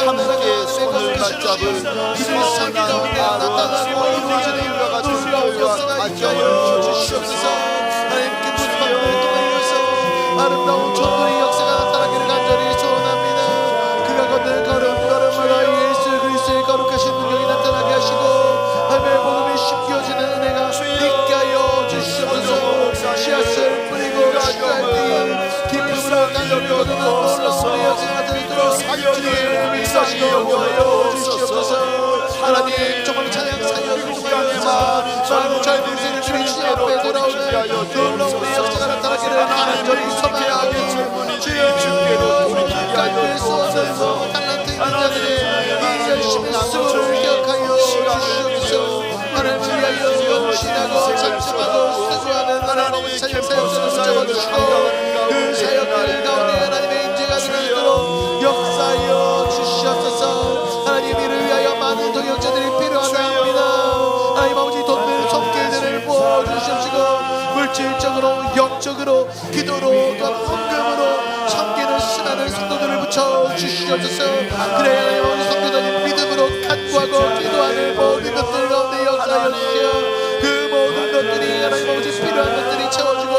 함께 손을 맞잡을 선한 아름다운 이루어지는 일과 같은 교회와 가정을 주옵소서. 하나님께 무지방을 통하여서 아름다운 전도의 역사가 나타나기를 간절히 소원합니다. 그가 걷는 걸음걸음마다 예수 그리스도의 거룩하신 능력이 나타나게 하시고 하나님의 복음이 심겨지는 은혜가 있게 하여 주시옵소서. 씨앗을 뿌리고 시갈 때에 기쁨으로 땅을 거두는 놀라운 여정이 나타나도록 주님의 믿사시 여호와여 주시옵소서. 하나님 정말 찬양 사역을 통하여서 많은 젊은 세대들이 주님 앞에 돌아오는 놀라운 역사가 나타나기를 간절히 소망하고 주여 간절히 쏘아서 달란트 있는 자들의 이 열심히 수고를 기억하여 주시옵소서. 하나님을 위하여 헌신하고 찬송하고 수고하는 하나님의 찬양 사역자를 붙잡아주시고 그 사역들 가운데 하나님의 임재가 드러나도록 역사하여 주시옵소서. 하나님 이를 위하여 많은 동역자들이 필요하다합니다. 하나님 아버지 돕는 손길들을 부어주시옵시고 물질적으로 영적으로 기도로 헌금으로 섬기는 신하는 성도들을 붙여 주시옵소서. 그래 하나님 아버지 성도들이 믿음으로 간구하고 구하고 기도하는 모든 것들 가운데 역사하여 주시어 그 모든 것들이 하나님 아버지 필요한 것들이 채워주고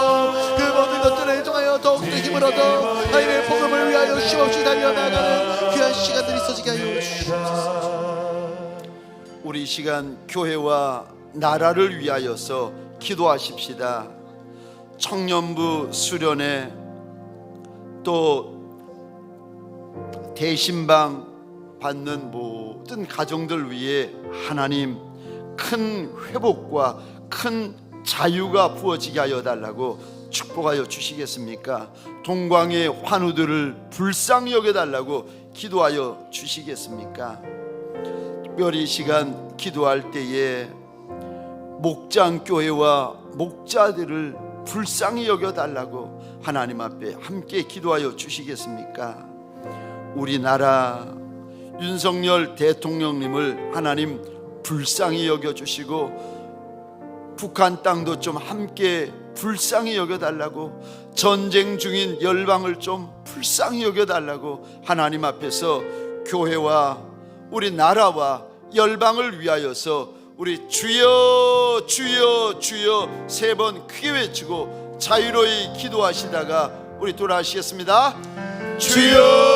그 모든 것들을 통하여 더욱더 힘을 얻어 하나님의 복음을 위하여 쉼없이 달려나가는 귀한 시간들이 있어지게 하여 주시옵소서. 우리 이 시간 교회와 나라를 위하여서 기도하십시다. 청년부 수련회 또 대신방 받는 모든 가정들 위해 하나님 큰 회복과 큰 자유가 부어지게 하여 달라고 축복하여 주시겠습니까? 동광의 환우들을 불쌍히 여겨 달라고 기도하여 주시겠습니까? 특별히 이 시간 기도할 때에 목장교회와 목자들을 불쌍히 여겨달라고 하나님 앞에 함께 기도하여 주시겠습니까? 우리나라 윤석열 대통령님을 하나님 불쌍히 여겨주시고 북한 땅도 좀 함께 불쌍히 여겨달라고, 전쟁 중인 열방을 좀 불쌍히 여겨달라고 하나님 앞에서 교회와 우리 나라와 열방을 위하여서 우리 주여 주여 주여 3번 크게 외치고 자유로이 기도하시다가 우리 돌아가시겠습니다. 주여